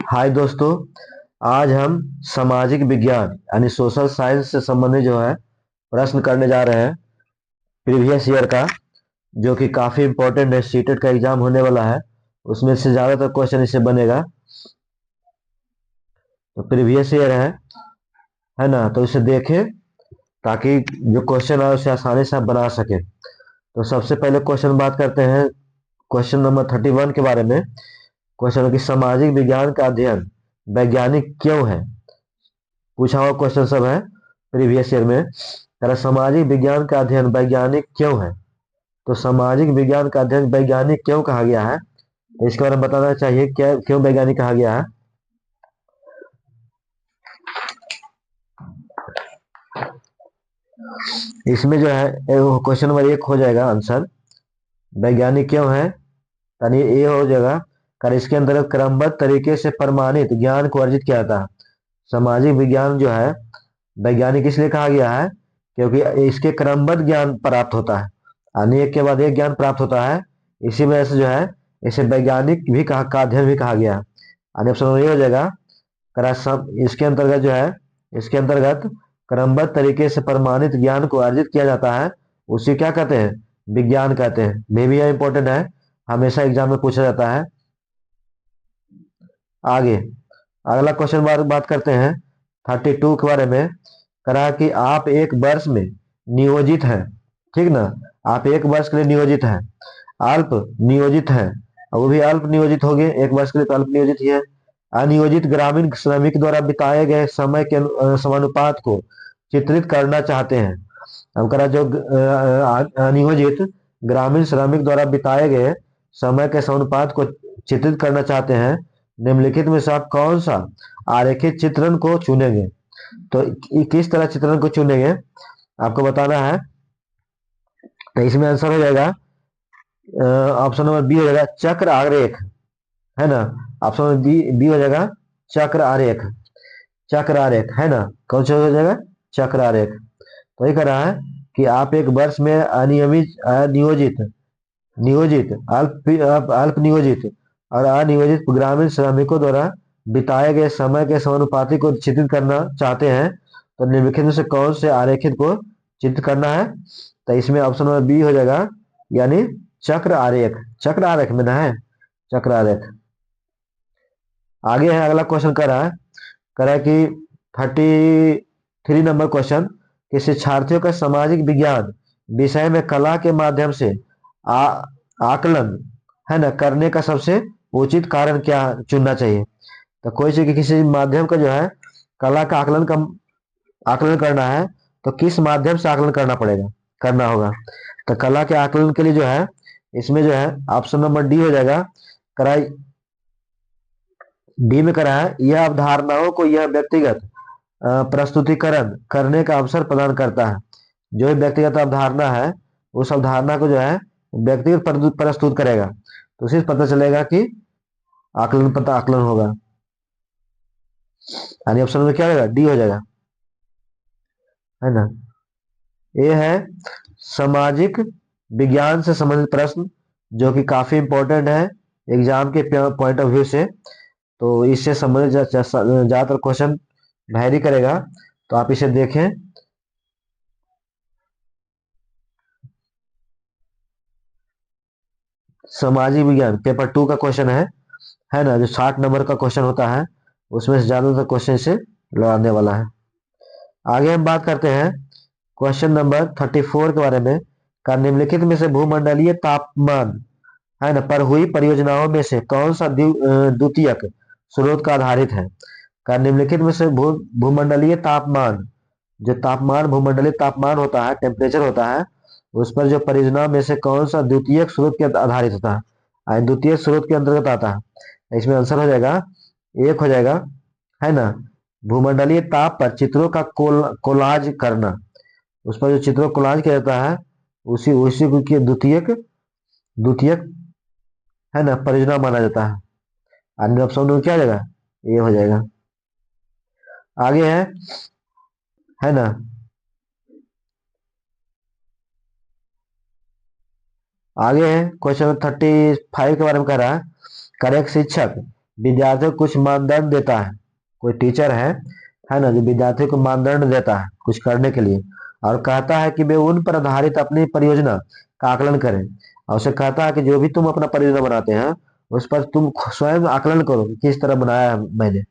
हाय दोस्तों। आज हम सामाजिक विज्ञान यानी सोशल साइंस से संबंधित जो है प्रश्न करने जा रहे हैं प्रीवियस ईयर का, जो कि काफी इंपॉर्टेंट है। सीटेट का एग्जाम होने वाला है, उसमें से ज्यादातर क्वेश्चन इससे बनेगा। तो प्रीवियस ईयर है ना, तो इसे देखें ताकि जो क्वेश्चन है उसे आसानी से आप बना सके। तो सबसे पहले क्वेश्चन बात करते हैं, क्वेश्चन नंबर 31 के बारे में। क्वेश्चन है कि सामाजिक विज्ञान का अध्ययन वैज्ञानिक क्यों है। पूछा हुआ क्वेश्चन सब है प्रीवियस ईयर में। कह सामाजिक विज्ञान का अध्ययन वैज्ञानिक क्यों है। तो सामाजिक विज्ञान का अध्ययन वैज्ञानिक क्यों कहा गया है, तो इसके बारे में बताना चाहिए क्या क्यों वैज्ञानिक कहा गया है। इसमें जो है क्वेश्चन नंबर 1 हो जाएगा आंसर, वैज्ञानिक क्यों है, यानी ए हो जाएगा। कर इसके अंदर क्रमबद्ध तरीके से प्रमाणित ज्ञान को अर्जित किया था। सामाजिक विज्ञान जो है वैज्ञानिक इसलिए कहा गया है क्योंकि इसके क्रमबद्ध ज्ञान प्राप्त होता है, यानी एक के बाद एक ज्ञान प्राप्त होता है। इसी वजह से जो है इसे वैज्ञानिक भी कहा का अध्ययन भी कहा गया है। यानी ऑप्शन ये हो जाएगा। इसके अंतर्गत जो है, इसके अंतर्गत क्रमबद्ध तरीके से प्रमाणित ज्ञान को अर्जित किया जाता है, उसे क्या कहते हैं, विज्ञान कहते हैं। ये भी इंपॉर्टेंट है, हमेशा एग्जाम में पूछा जाता है। आगे अगला क्वेश्चन बात करते हैं 32 के बारे में। करा कि आप एक वर्ष में नियोजित हैं, ठीक ना। आप एक वर्ष के लिए नियोजित हैं, अल्प नियोजित हैं, और वो भी अल्प नियोजित हो गए, एक वर्ष के लिए तो अल्प नियोजित ही है। अनियोजित ग्रामीण श्रमिक द्वारा बिताए गए समय के समानुपात को चित्रित करना चाहते हैं। अब करा जो अनियोजित ग्रामीण श्रमिक द्वारा बिताए गए समय के समानुपात को चित्रित करना चाहते हैं, निम्नलिखित में से आप कौन सा आरेखित चित्रण को चुनेंगे। तो किस तरह चित्रण को चुनेंगे आपको बताना है। तो इसमें आंसर हो जाएगा ऑप्शन नंबर बी हो जाएगा, चक्र आरेख, है ना। ऑप्शन नंबर बी बी हो जाएगा, चक्र आरेख। चक्र आरेख है ना, कौन सा हो जाएगा, चक्र आरेख। तो ये कह रहा है कि आप एक वर्ष में अनियमित नियोजित नियोजित अल्प नियोजित और अनियोजित ग्रामीण श्रमिकों द्वारा बिताए गए समय के समानुपाती को चित्रित करना चाहते हैं। तो निम्नलिखित में से कौन से आरेखित को चित्रित करना है। तो इसमें ऑप्शन नंबर बी हो जाएगा, यानी चक्र आरेख। चक्र आरेख में ना है, चक्र आरेख। आगे है अगला क्वेश्चन कर रहा है कि 33 नंबर क्वेश्चन, कि शिक्षार्थियों का सामाजिक विज्ञान विषय में कला के माध्यम से आ, आकलन, है ना, करने का सबसे उचित कारण क्या चुनना चाहिए। तो कोई चीज के किसी माध्यम का जो है कला का आकलन करना है, तो किस माध्यम से आकलन करना पड़ेगा, करना होगा। तो कला के आकलन के लिए जो है इसमें जो है ऑप्शन नंबर डी हो जाएगा। कराई डी में करा है, यह अवधारणाओं को यह व्यक्तिगत प्रस्तुतिकरण करने का अवसर प्रदान करता है। जो भी व्यक्तिगत अवधारणा है उस अवधारणा को जो है व्यक्तिगत प्रस्तुत करेगा, तो उसे पता चलेगा कि आकलन होगा। यानी ऑप्शन में क्या होगा, डी हो जाएगा, है ना। ये है सामाजिक विज्ञान से संबंधित प्रश्न, जो कि काफी इंपॉर्टेंट है एग्जाम के पॉइंट ऑफ व्यू से। तो इससे संबंधित ज्यादातर क्वेश्चन वैरी करेगा, तो आप इसे देखें। सामाजिक विज्ञान पेपर 2 का क्वेश्चन है ना, जो 60 नंबर का क्वेश्चन होता है उसमें से ज्यादातर क्वेश्चन से लड़ाने वाला है। आगे हम बात करते हैं क्वेश्चन नंबर 34 के बारे में। का निम्नलिखित में से भूमंडलीय तापमान, है ना, पर हुई परियोजनाओं में से कौन सा द्वितीयक स्रोत का आधारित है। का निम्नलिखित में से भूमंडलीय तापमान, जो तापमान भूमंडलीय तापमान होता है, टेम्परेचर होता है, उस पर जो परियोजना में से कौन सा द्वितीयक स्रोत के आधारित होता है, द्वितीय स्रोत के अंतर्गत आता है। इसमें आंसर हो जाएगा, एक हो जाएगा, है ना, भूमंडलीय ताप पर चित्रों का कोलाज करना। उस पर जो चित्रों कोलाज किया जाता है उसी उसी को की द्वितीयक द्वितीयक, है ना, परियोजना माना जाता है। अन्य ऑप्शन में क्या हो जाएगा, ये हो जाएगा। आगे है ना। आगे है क्वेश्चन 35 के बारे में कह रहा है। करेक्ट शिक्षक विद्यार्थियों को कुछ मानदंड देता है, कोई टीचर है ना, जो विद्यार्थियों को मानदंड देता है कुछ करने के लिए, और कहता है कि वे उन पर आधारित अपनी परियोजना का आकलन करें। और उसे कहता है कि जो भी तुम अपना परियोजना बनाते हैं उस पर तुम स्वयं आकलन करो कि किस तरह बनाया है मैंने।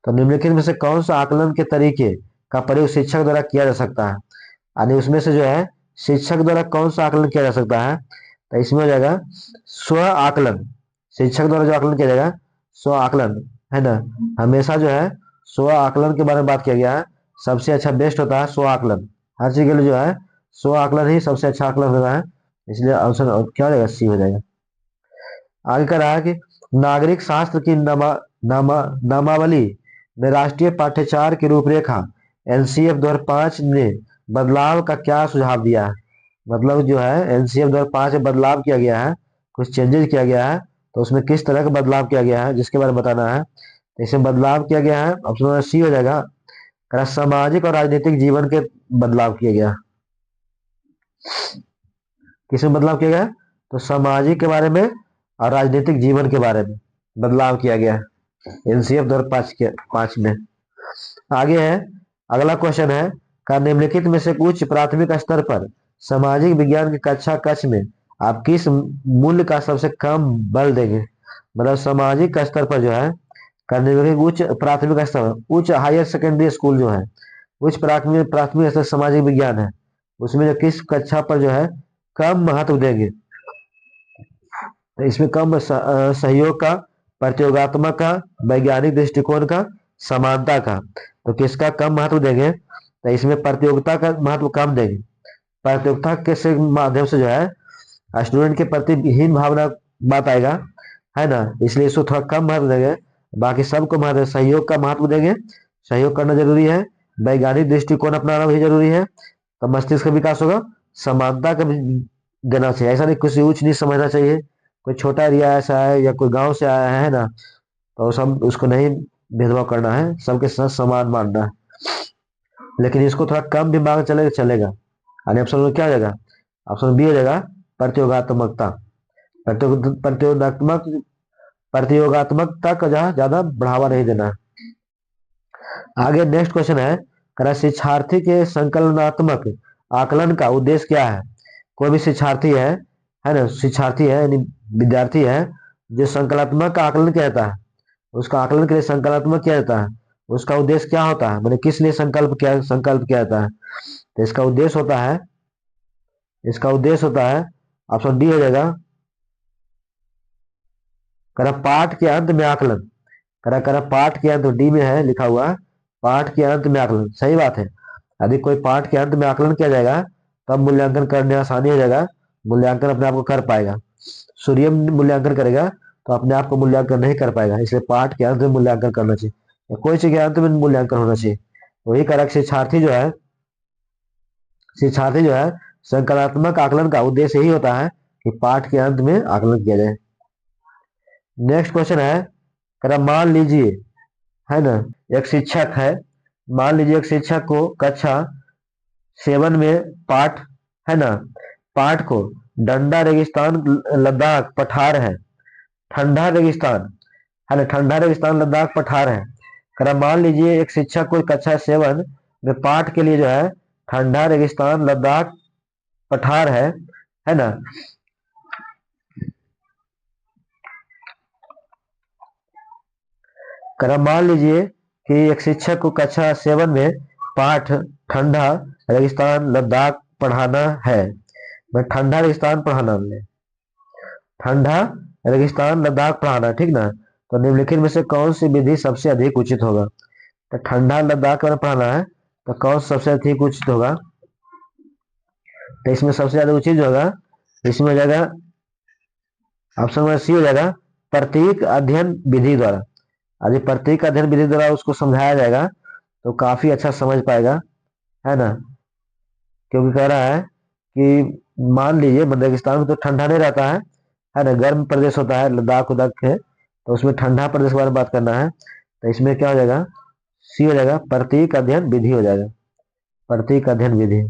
तो निम्नलिखित में से कौन सा आकलन के तरीके का प्रयोग शिक्षक द्वारा किया जा सकता है, यानी उसमें से जो है शिक्षक द्वारा कौन सा आकलन किया जा सकता है। तो इसमें हो जाएगा स्व आकलन। शिक्षक द्वारा जो आकलन किया जाएगा स्व आकलन, है ना। हमेशा जो है स्व आकलन के बारे में बात किया गया है। सबसे अच्छा बेस्ट होता है स्व आकलन। हर चीज के लिए जो है स्व आकलन ही सबसे अच्छा आकलन होता है। इसलिए ऑप्शन क्या हो जाएगा, सी हो जाएगा। आगे कह रहा है कि नागरिक शास्त्र की नामावली में राष्ट्रीय पाठ्यचर्या की रूपरेखा एनसीएफ 2005 ने बदलाव का क्या सुझाव दिया है। मतलब जो है एनसीएफ 2005 में बदलाव किया गया है, कुछ चेंजेस किया गया है, तो उसमें किस तरह का बदलाव किया गया है जिसके बारे में बताना है। तो इसमें बदलाव किया गया है, ऑप्शन सी हो जाएगा। सामाजिक और राजनीतिक जीवन के बदलाव किया गया। किसमें बदलाव किया गया, तो सामाजिक के बारे में और राजनीतिक जीवन के बारे में बदलाव किया गया एनसीएफ 2005 में। आगे है अगला क्वेश्चन है का निम्नलिखित में से उच्च प्राथमिक स्तर पर सामाजिक विज्ञान की कक्षा कक्ष में आप किस मूल्य का सबसे कम बल देंगे। मतलब सामाजिक स्तर पर जो है उच्च प्राथमिक स्तर, उच्च हायर सेकेंडरी स्कूल जो है, उच्च प्राथमिक प्राथमिक स्तर सामाजिक विज्ञान है, उसमें जो किस कक्षा पर जो है कम महत्व देंगे। तो इसमें कम सहयोग का, प्रतियोगात्मक का, वैज्ञानिक दृष्टिकोण का, समानता का। तो किसका कम महत्व देंगे, तो इसमें प्रतियोगिता का महत्व कम देंगे। प्रतियोगिता के से माध्यम से जो है स्टूडेंट के प्रति हीन भावना बात आएगा, है ना, इसलिए इसको थोड़ा कम महत्व देंगे। बाकी सबको महत्व, सहयोग का महत्व देंगे, सहयोग करना जरूरी है, वैज्ञानिक दृष्टिकोण अपनाना भी जरूरी है, तो मस्तिष्क का विकास होगा। समानता का भी देना चाहिए, ऐसा नहीं किसी ऊंच नीच समझना चाहिए, कोई छोटा एरिया ऐसा है या कोई गांव से आया है ना, तो सब उसको नहीं भेदभाव करना है, सबके साथ समान मानना है। लेकिन इसको थोड़ा कम भी मांग चलेगा चलेगा। यानी ऑप्शन में क्या हो जाएगा, ऑप्शन बी हो जाएगा प्रतियोगात्मकता। प्रतियोगात्मक प्रतियोगात्मकता का ज्यादा बढ़ावा नहीं देना है। आगे नेक्स्ट क्वेश्चन है शिक्षार्थी के संकलनात्मक आकलन का उद्देश्य क्या है। कोई भी शिक्षार्थी है ना, शिक्षार्थी है यानी विद्यार्थी है, जो संकल्पात्मक आकलन किया जाता है, उसका आकलन के लिए संकल्पात्मक किया जाता है, उसका उद्देश्य क्या होता है, मैंने किस लिए संकल्प किया जाता है। तो इसका उद्देश्य होता है ऑप्शन डी हो जाएगा, पाठ के अंत में आकलन। पाठ के अंत डी में है लिखा हुआ, पाठ के अंत में आकलन, सही बात है। यदि कोई पाठ के अंत में आकलन किया जाएगा तब मूल्यांकन करने आसानी हो जाएगा, मूल्यांकन अपने आप को कर पाएगा। सूर्य मूल्यांकन करेगा तो अपने आप को मूल्यांकन नहीं कर पाएगा, इसलिए पाठ के अंत में मूल्यांकन करना चाहिए, या कोई चीज के अंत में मूल्यांकन होना चाहिए। वही कारक शिक्षार्थी जो है संकल्पात्मक आकलन का उद्देश्य यही होता है कि पाठ के अंत में आकलन किया जाए। नेक्स्ट क्वेश्चन है मान लीजिए, है ना, एक शिक्षक है, मान लीजिए एक शिक्षक को कक्षा 7 में पाठ, है ना, पाठ को डंडा रेगिस्तान लद्दाख पठार है, ठंडा रेगिस्तान, है ना, ठंडा रेगिस्तान लद्दाख पठार है। मान लीजिए एक शिक्षक को कक्षा 7 में पाठ के लिए जो है ठंडा रेगिस्तान लद्दाख पठार है ना। मान लीजिए कि एक शिक्षक को कक्षा 7 में पाठ ठंडा रेगिस्तान लद्दाख पढ़ाना है। मैं ठंडा रेगिस्तान पढ़ाना है, ठंडा रेगिस्तान लद्दाख पढ़ाना, ठीक ना। तो निम्नलिखित में से कौन सी विधि सबसे अधिक उचित होगा। तो ठंडा लद्दाख में पढ़ाना है तो कौन सबसे अधिक उचित होगा। तो इसमें सबसे ज्यादा उचित जो होगा, इसमें हो जाएगा ऑप्शन नंबर सी हो जाएगा, प्रतीक अध्ययन विधि द्वारा। यदि प्रतीक अध्ययन विधि द्वारा उसको समझाया जाएगा तो काफी अच्छा समझ पाएगा, है ना। क्योंकि कह रहा है कि मान लीजिए रेगिस्तान में तो ठंडा नहीं रहता है ना, गर्म प्रदेश होता है, लद्दाख उद्दाख है, तो उसमें ठंडा प्रदेश के बारे में बात करना है। तो इसमें क्या हो जाएगा, सी हो जाएगा, प्रतीक अध्ययन विधि हो जाएगा, प्रतीक अध्ययन विधि।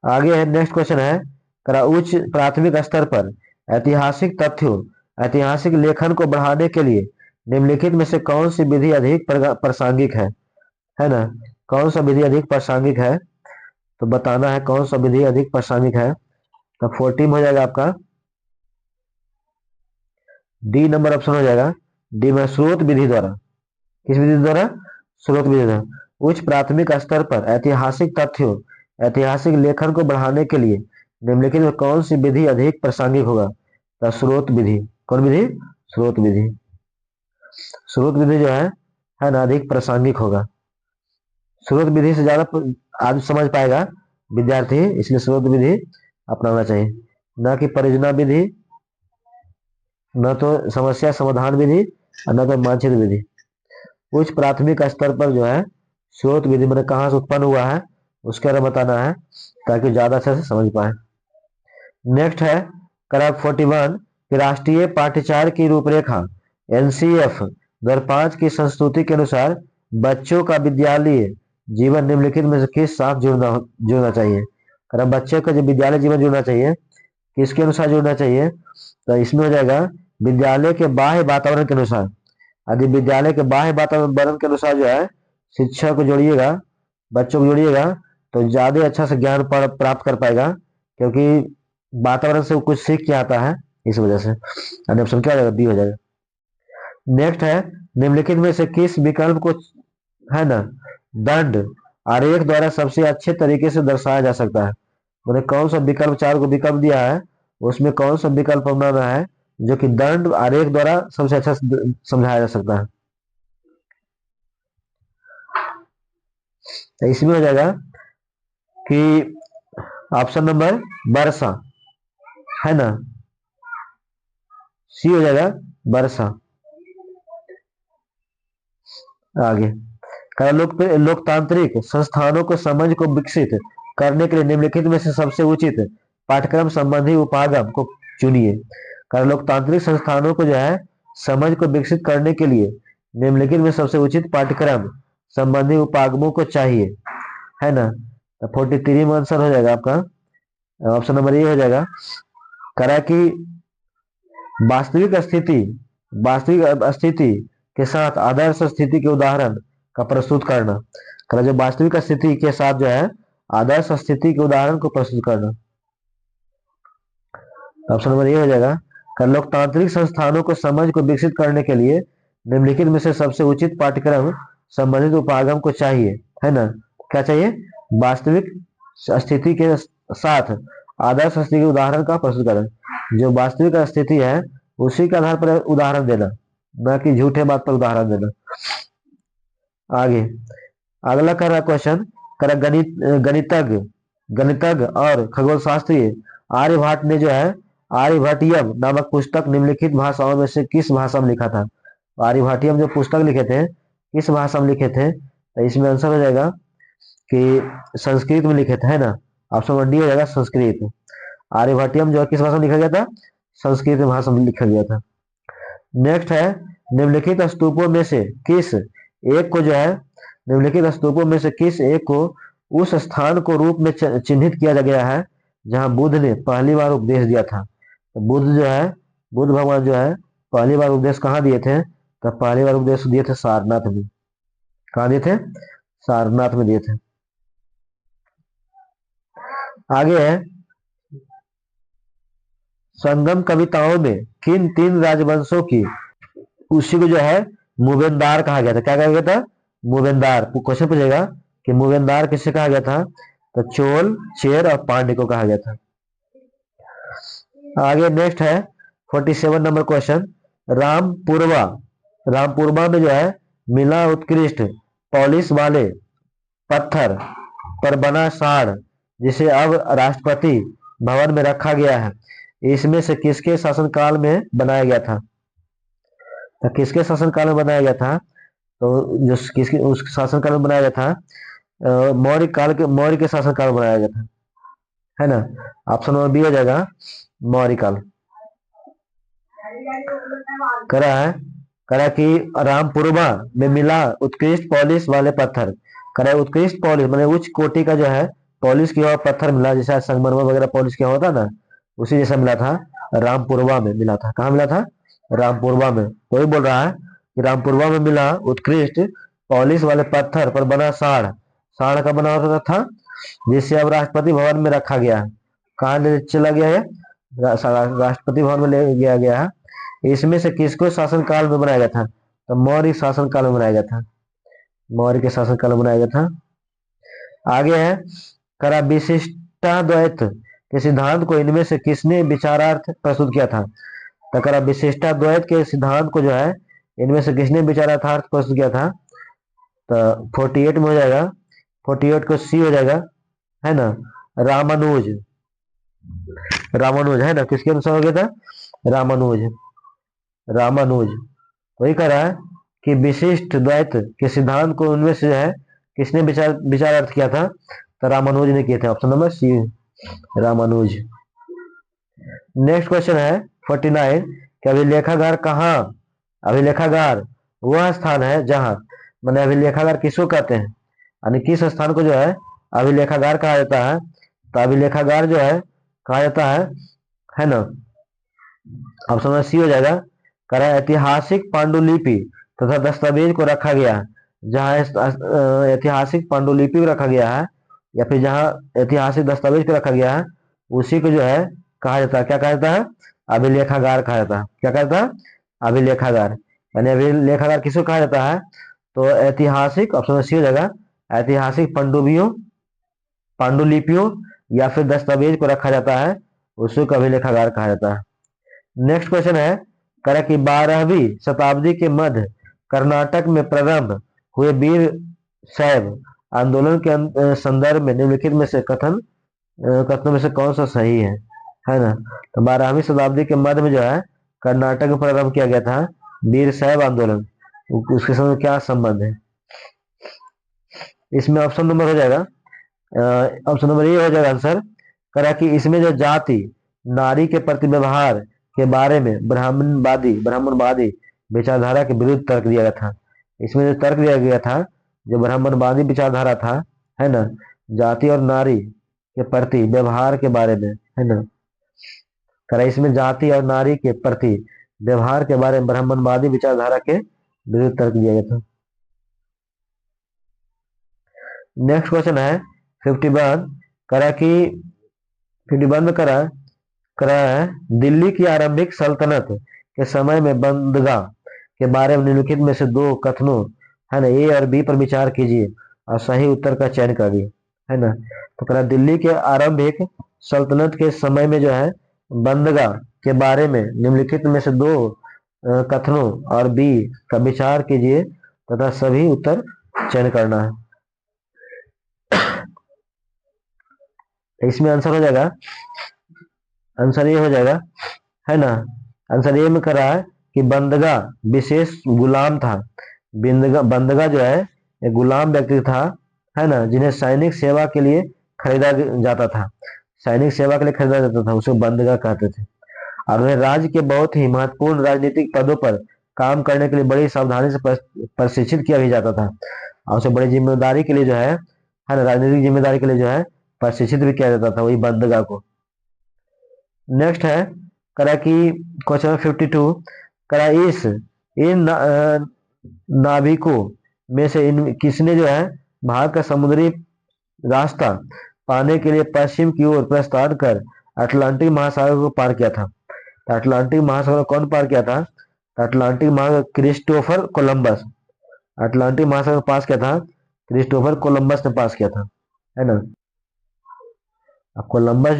आगे है नेक्स्ट क्वेश्चन है उच्च प्राथमिक स्तर पर ऐतिहासिक तथ्यों ऐतिहासिक लेखन को बढ़ाने के लिए निम्नलिखित में से कौन सी विधि अधिक प्रासंगिक है ना? कौन सा विधि अधिक प्रासंगिक है, तो बताना है कौन सा विधि अधिक प्रासंगिक है। तो 14 हो जाएगा आपका, डी नंबर ऑप्शन हो जाएगा। डी में स्रोत विधि द्वारा, किस विधि द्वारा? स्रोत विधि द्वारा। उच्च प्राथमिक स्तर पर ऐतिहासिक तथ्यों, ऐतिहासिक लेखन को बढ़ाने के लिए निम्नलिखित में कौन सी विधि अधिक प्रासंगिक होगा? तो स्रोत विधि। कौन विधि? स्रोत विधि। स्रोत विधि जो है ना, अधिक प्रासंगिक होगा। स्रोत विधि से ज्यादा आज समझ पाएगा विद्यार्थी, इसलिए स्रोत विधि अपनाना चाहिए, न कि परियोजना विधि, न तो समस्या समाधान विधि, और न तो मानचित्र विधि। उच्च प्राथमिक स्तर पर जो है स्रोत विधि मैंने कहाँ से उत्पन्न हुआ है उसके बारे में बताना है, ताकि ज्यादा अच्छे से समझ पाए। नेक्स्ट है करार 41 कि राष्ट्रीय पाठ्यचर्या की रूपरेखा एनसीएफ 2005 की संस्तुति के अनुसार बच्चों का विद्यालय जीवन निम्नलिखित में से किस साथ जुड़ना चाहिए? करार बच्चे का जो विद्यालय जीवन जुड़ना चाहिए, किसके अनुसार जुड़ना चाहिए? तो इसमें हो जाएगा विद्यालय के बाह्य वातावरण के अनुसार। यदि विद्यालय के बाह्य वातावरण के अनुसार जो है शिक्षा को जोड़िएगा, बच्चों को जोड़िएगा, तो ज्यादा अच्छा से ज्ञान प्राप्त कर पाएगा, क्योंकि वातावरण से वो कुछ सीख के आता है, इस वजह से। ऑप्शन क्या हो जाएगा? बी हो जाएगा। नेक्स्ट है निम्नलिखित में से किस विकल्प को है ना दंड आरेख द्वारा सबसे अच्छे तरीके से दर्शाया जा सकता है? मैंने कौन सा विकल्प, 4 को विकल्प दिया है, उसमें कौन सा विकल्प अपनाना है जो कि दंड आरेख द्वारा सबसे अच्छा समझाया जा सकता है? तो इसमें हो जाएगा कि ऑप्शन नंबर वर्षा, है ना, सी हो जाएगा वर्षा। आगे लोकतांत्रिक संस्थानों को समझ को विकसित करने के लिए निम्नलिखित में से सबसे उचित पाठ्यक्रम संबंधी उपागम को चुनिए। कारण लोकतांत्रिक संस्थानों को जो है समझ को विकसित करने के लिए निम्नलिखित में सबसे उचित पाठ्यक्रम संबंधी उपागमों को चाहिए, है ना। तो 43 में आंसर हो जाएगा आपका, ऑप्शन नंबर ए हो जाएगा। करा कि वास्तविक स्थिति के साथ आदर्श स्थिति के उदाहरण का प्रस्तुत करना। करा जो वास्तविक स्थिति के साथ जो है आदर्श स्थिति के उदाहरण को प्रस्तुत करना, ऑप्शन नंबर ए हो जाएगा। कर लोकतांत्रिक संस्थानों को समझ को विकसित करने के लिए निम्नलिखित में से सबसे उचित पाठ्यक्रम संबंधित उपागम को चाहिए, है ना। क्या चाहिए? वास्तविक स्थिति के साथ आदर्श स्थिति के उदाहरण का प्रस्तुत करना। जो वास्तविक स्थिति है उसी के आधार पर उदाहरण देना, न कि झूठे बात पर उदाहरण देना। आगे अगला कर रहा क्वेश्चन, कर गणितज्ञ और खगोल शास्त्री आर्यभट्ट ने जो है आर्यभट्टियम नामक पुस्तक निम्नलिखित भाषाओं में से किस भाषा में लिखा था? आर्यभट्टियम जो पुस्तक लिखे थे किस भाषा में लिखे थे? तो इसमें आंसर हो जाएगा कि संस्कृत में लिखे थे, है ना। ऑप्शन नंबर डी हो जाएगा संस्कृत। आर्यभट्टियम जो है किस भाषा में लिखा गया था? संस्कृत भाषा में लिखा गया था। नेक्स्ट है निम्नलिखित स्तूपों में से किस एक को जो है निम्नलिखित स्तूपों में से किस एक को उस स्थान को रूप में चिन्हित किया गया है जहां बुद्ध ने पहली बार उपदेश दिया था? तो बुद्ध भगवान जो है पहली बार उपदेश कहाँ दिए थे? तो पहली बार उपदेश दिए थे सारनाथ में। कहाँ दिए थे? सारनाथ में दिए थे। आगे है संगम कविताओं में किन 3 राजवंशों की उसी को जो है मूवेंदार कहा गया था? क्या कहा गया था? मूवेंदार। क्वेश्चन पूछेगा कि मूवेंदार किसे कहा गया था? तो चोल, चेर और पांड्य को कहा गया था। आगे नेक्स्ट है 47 नंबर क्वेश्चन, रामपुरवा में जो है मिला उत्कृष्ट पॉलिश वाले पत्थर पर बना साड़ जिसे अब राष्ट्रपति भवन में रखा गया है, इसमें से किसके शासनकाल में बनाया गया था? तो किसके शासनकाल में बनाया गया था? तो जो किसके उस शासनकाल में बनाया गया था? मौर्य के शासनकाल में बनाया गया था, है ना। ऑप्शन नंबर बी हो जाएगा मौर्य काल। करा कि रामपुरवा में मिला उत्कृष्ट पॉलिश वाले पत्थर। करा उत्कृष्ट पॉलिश मैंने उच्च कोटि का जो है पॉलिश किया हुआ पत्थर मिला, जैसा संगमरमर वगैरह पॉलिश किया होता ना, उसी जैसा मिला था रामपुरवा में मिला था। कहाँ मिला था? रामपुरवा में। वही बोल रहा है कि रामपुरवा में मिला उत्कृष्ट पॉलिश वाले पत्थर पर बना साढ़। साढ़ का बना होता था, जिसे अब राष्ट्रपति भवन में रखा गया है। कहाँ ले चला गया है? राष्ट्रपति भवन में ले गया गया है। इसमें से किसको शासनकाल में बनाया गया था? तो मौर्य शासनकाल में बनाया गया था। मौर्य के शासनकाल में बनाया गया था। आगे है, करा विशिष्टाद्वैत के सिद्धांत को इनमें से किसने विचारार्थ प्रस्तुत किया था? तो करा विशिष्टाद्वैत के सिद्धांत को जो है इनमें से किसने विचारार्थ प्रस्तुत किया था? तो 48 में हो जाएगा, 48 को सी हो जाएगा, है ना, रामानुज। रामानुज है ना, किसके अनुसार हो गया था? रामानुज। रामानुज वही कह रहा है कि विशिष्ट द्वैत के सिद्धांत को उनमें से जो है किसने विचारार्थ किया था? तो रामानुज ने किए थे। Option number C, Ramanuj. Next question है 49 कि अभिलेखागार कहाँ? अभिलेखागार वह स्थान है जहां, मैंने अभिलेखागार किसको कहते हैं, यानी किस स्थान को जो है अभिलेखागार कहा जाता है? तो अभिलेखागार जो है कहा जाता है ना, ऑप्शन नंबर सी हो जाएगा। कह रहा है ऐतिहासिक पांडुलिपि तथा दस्तावेज को रखा गया, जहाँ ऐतिहासिक पांडुलिपि को रखा गया है या फिर जहाँ ऐतिहासिक दस्तावेज को रखा गया है, उसी को जो है कहा जाता है, क्या कहा जाता है? अभिलेखागार कहा जाता है। क्या कहा जाता है? अभिलेखागार। यानी अभिलेखागार किसको कहा जाता है? तो ऐतिहासिक, ऑप्शन सी हो जाएगा, ऐतिहासिक पांडुलिपियों या फिर दस्तावेज को रखा जाता है, उसी को अभिलेखागार कहा जाता है। नेक्स्ट क्वेश्चन है, कह कि 12वीं शताब्दी के मध्य कर्नाटक में प्रारंभ हुए वीर शैव आंदोलन के संदर्भ में निम्नलिखित में से कथनों में से कौन सा सही है ना? तो 12वीं शताब्दी के मध्य में जो है कर्नाटक में प्रारंभ किया गया था वीर शैव आंदोलन, उसके साथ क्या संबंध है? इसमें ऑप्शन नंबर हो जाएगा, ऑप्शन नंबर ए हो जाएगा आंसर। करा कि इसमें जो जाति नारी के प्रति व्यवहार के बारे में ब्राह्मणवादी विचारधारा के विरुद्ध तर्क दिया गया था। इसमें जो तर्क दिया गया था, जो ब्राह्मणवादी विचारधारा था, है ना, जाति और नारी के प्रति व्यवहार के बारे में, है ना, करा इसमें जाति और नारी के प्रति व्यवहार के बारे में ब्राह्मणवादी विचारधारा के विरुद्ध तर्क दिया गया था। नेक्स्ट क्वेश्चन है 51, करा कि 51 में करा है दिल्ली की आरंभिक सल्तनत के समय में बंदगा के बारे में निम्नलिखित में से दो कथनों, है ना, ए और बी पर विचार कीजिए और सही उत्तर का चयन करिए, है ना। तो करा दिल्ली के आरंभिक सल्तनत के समय में जो है बंदगा के बारे में निम्नलिखित में से दो कथनों और बी का विचार कीजिए तथा सभी उत्तर चयन करना है। इसमें आंसर हो जाएगा, आंसर ये हो जाएगा, है ना, आंसर ये में करा है कि बंदगा विशेष गुलाम था। बंदगा जो है एक गुलाम व्यक्ति था, है ना, जिन्हें सैनिक सेवा के लिए खरीदा जाता था। सैनिक सेवा के लिए खरीदा जाता था, उसे बंदगा कहते थे। और उन्हें राज्य के बहुत ही महत्वपूर्ण राजनीतिक पदों पर काम करने के लिए बड़ी सावधानी से प्रशिक्षित किया भी जाता था और उसे बड़ी जिम्मेदारी के लिए जो है ना, राजनीतिक जिम्मेदारी के लिए जो है प्रशिक्षित भी किया जाता था वही बंदगा को। नेक्स्ट है करा कि क्वेश्चन 52, करा इन नाविकों में से इन किसने जो है भारत का समुद्री रास्ता पाने के लिए पश्चिम की ओर प्रस्थान कर अटलांटिक महासागर को पार किया था? तो अटलांटिक महासागर कौन पार किया था? तो अटलांटिक महासागर क्रिस्टोफर कोलंबस। अटलांटिक महासागर पास किया था, क्रिस्टोफर कोलंबस ने पास किया था, है ना। अब कोलंबस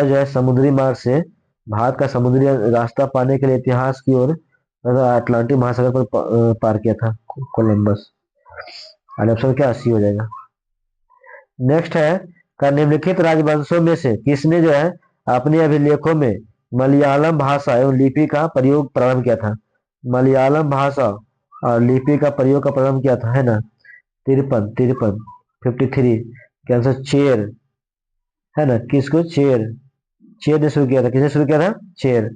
जो है समुद्री मार्ग से भारत का समुद्री रास्ता पाने के लिए इतिहास की ओर अटलांटिक महासागर पर पार किया था कोलंबस। ऑप्शन क्या सी हो जाएगा। नेक्स्ट है का निम्नलिखित राजवंशों में से किसने जो है अपने अभिलेखों में मलयालम भाषा एवं लिपि का प्रयोग प्रारंभ किया था? मलयालम भाषा और लिपि का प्रयोग का प्रारंभ किया था, है ना। 53 कैंसर चेर, है ना, किसको? चेर ने शुरू किया था। किसने शुरू किया था? चेर।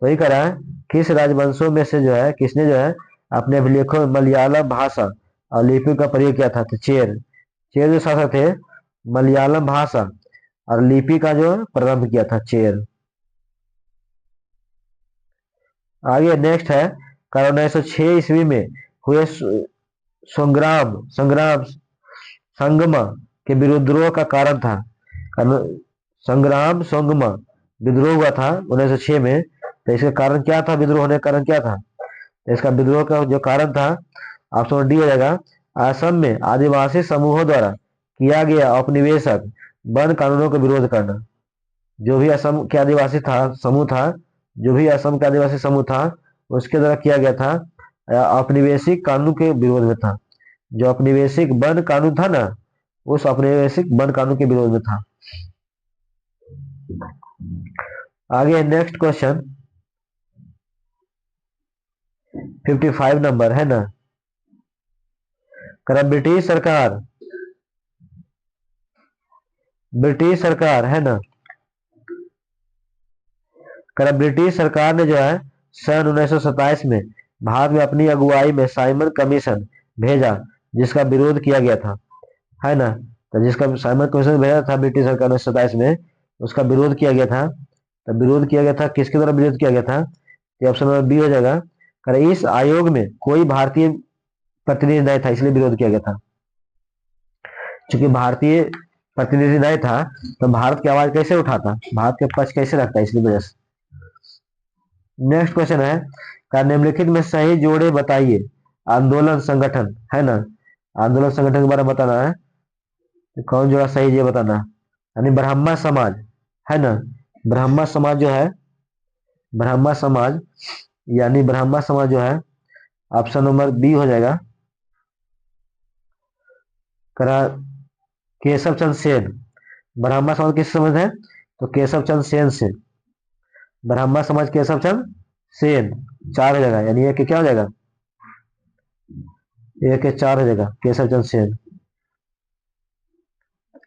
वही करा किस राजवंशों में से जो है किसने जो है अपने अभिलेखों में मलयालम भाषा और लिपि का प्रयोग किया था? तो चेर जो शासक थे मलयालम भाषा और लिपि का जो प्रारंभ किया था चेर। आगे नेक्स्ट है, 1906 ईस्वी में हुए संग्राम संग्राम संगम के विद्रोह का कारण था। संग्राम संगम विद्रोह हुआ था 1906 में, तो इसका कारण क्या था? विद्रोह होने का कारण क्या था? तो इसका विद्रोह का जो कारण था, ऑप्शन डी हो जाएगा, असम में आदिवासी समूहों द्वारा किया गया औपनिवेशक वन कानूनों का विरोध करना। जो भी असम के आदिवासी था समूह था जो भी असम का आदिवासी समूह था, उसके द्वारा किया गया था औपनिवेशिक कानून के विरोध में था। जो औपनिवेशिक वन कानून था ना, उस औपनिवेशिक वन कानून के विरोध में था। आगे नेक्स्ट क्वेश्चन 55 नंबर है ना। ब्रिटिश सरकार है ना, ब्रिटिश सरकार ने जो है सन 1927 में भारत में अपनी अगुवाई में साइमन कमीशन भेजा, जिसका विरोध किया गया था, है ना। तो जिसका साइमन कमीशन भेजा था ब्रिटिश सरकार ने 1927 में, उसका विरोध किया गया था। तो विरोध किया गया था, किसके द्वारा विरोध किया गया था? तो ऑप्शन नंबर बी हो जाएगा। इस आयोग में कोई भारतीय प्रतिनिधि नहीं था, इसलिए विरोध किया गया था। क्योंकि भारतीय प्रतिनिधि नहीं था, तो भारत की आवाज कैसे उठाता, भारत के पक्ष कैसे रखता, इसलिए वजह से। नेक्स्ट क्वेश्चन है, निम्नलिखित में सही जोड़े बताइए। आंदोलन संगठन है ना, आंदोलन संगठन के बारे में बताना है, तो कौन जोड़ा सही ये बताना है। यानी ब्राह्मण समाज है ना, ब्राह्मण समाज जो है, ब्राह्मण समाज यानी ब्राह्मण समाज जो है, ऑप्शन नंबर बी हो जाएगा। करा केशव चंद्र सेन। ब्राह्मण समाज किस समझ है? तो केशव चंद्र सेन से। ब्राह्मण समाज केशव चंद्र सेन, 4 हो जाएगा, यानी एक क्या हो जाएगा, 1 के 4 हो जाएगा, केशव चंद्र सेन।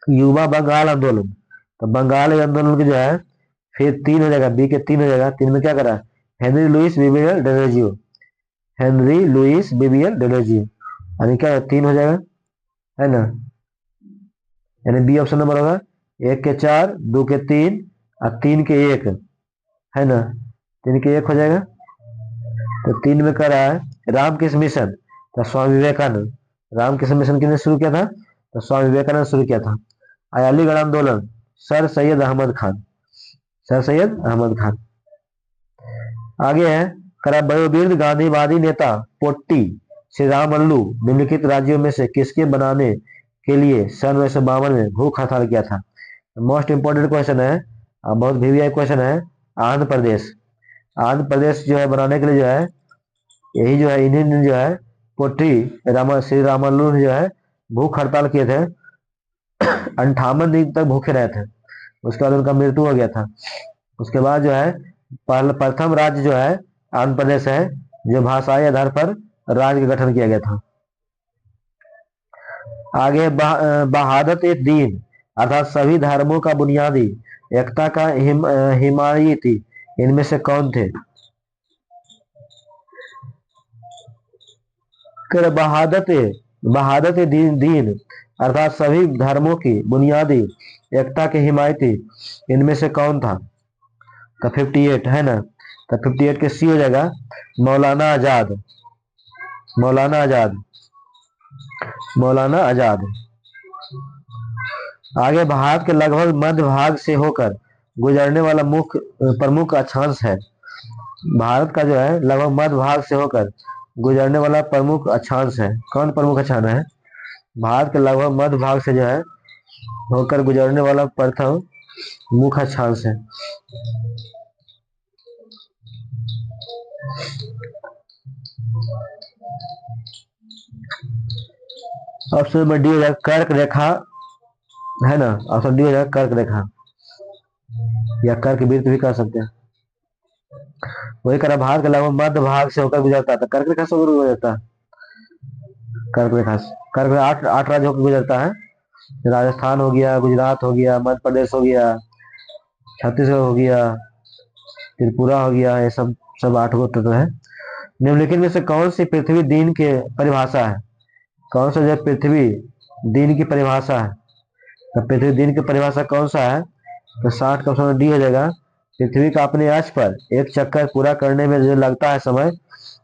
युवा बंगाल आंदोलन, तो बंगाल आंदोलन की जो है फिर 3 हो जाएगा, बी के 3 हो जाएगा। 3 में क्या करा? Henry Louis Vivian Derozio, Henry Louis Vivian Derozio, यानी क्या 3 हो जाएगा, है ना। यानी बी ऑप्शन नंबर होगा 1 के 4, 2 के 3 और 3 के 1, है ना। 3 के 1 हो जाएगा। तो 3 में क्या रहा है? रामकृष्ण मिशन, तो स्वामी विवेकानंद। रामकृष्ण मिशन किसने शुरू किया था? तो स्वामी विवेकानंद शुरू किया था। अलीगढ़ आंदोलन, सर सैयद अहमद खान, सर सैयद अहमद खान। आगे है, वयोवृद्ध गांधीवादी नेता पोट्टी श्री रामल्लू निम्नलिखित राज्यों में से किसके बनाने के लिए सन 1952 में भूख हड़ताल किया था? मोस्ट इंपोर्टेंट क्वेश्चन है, बहुत वीवीआई क्वेश्चन है। आंध्र प्रदेश, आंध्र प्रदेश जो है बनाने के लिए जो है, यही जो है इन्हीं जो है पोट्टी श्री रामल्लू ने जो है भूख हड़ताल किए थे। 58 दिन तक भूखे रहे थे, उसके बाद उनका मृत्यु हो गया था। उसके बाद जो है प्रथम राज्य जो है आंध्र प्रदेश है, जो भाषाई आधार पर राज्य का गठन किया गया था। आगे बहादत ए दीन अर्थात सभी धर्मों का बुनियादी एकता का हिमायती इनमें से कौन थे? बहादत ए दीन अर्थात सभी धर्मों की बुनियादी एकता के हिमायती इनमें से कौन था? तो 58 है ना, तो 58 के सी हो जाएगा, मौलाना आजाद, मौलाना आजाद, मौलाना आजाद। आगे भारत के लगभग मध्य भाग से होकर गुजरने वाला मुख्य प्रमुख अक्षांश है। भारत का जो है लगभग मध्य भाग से होकर गुजरने वाला प्रमुख अक्षांश है, कौन प्रमुख अक्षांश है? भारत के लगभग मध्य भाग से जो है होकर गुजरने वाला प्रथम मुख्य अक्षांश है। ऑप्शन नंबर डी हो जाएगा कर्क रेखा, है ना। ऑप्शन डी हो जाएगा कर्क रेखा, या कर्क वृत्त भी कर सकते हैं। वही करा, भारत के लगभग मध्य भाग से होकर गुजरता था, कर्क रेखा से होकर गुजरता है। कर्क रेखा, कर्क रेखा 8 राज्य होकर गुजरता है। राजस्थान हो गया, गुजरात हो गया, मध्य प्रदेश हो गया, छत्तीसगढ़ हो गया, त्रिपुरा हो गया, ये सब 8 गो तत्व है। निम्नलिखित में से कौन सी पृथ्वी दिन के परिभाषा है? कौन सा जो पृथ्वी दिन की परिभाषा है? तो पृथ्वी दिन की परिभाषा कौन सा है? तो 60 का ऑप्शन डी हो जाएगा, पृथ्वी का अपने अक्ष पर एक चक्कर पूरा करने में जो लगता है समय,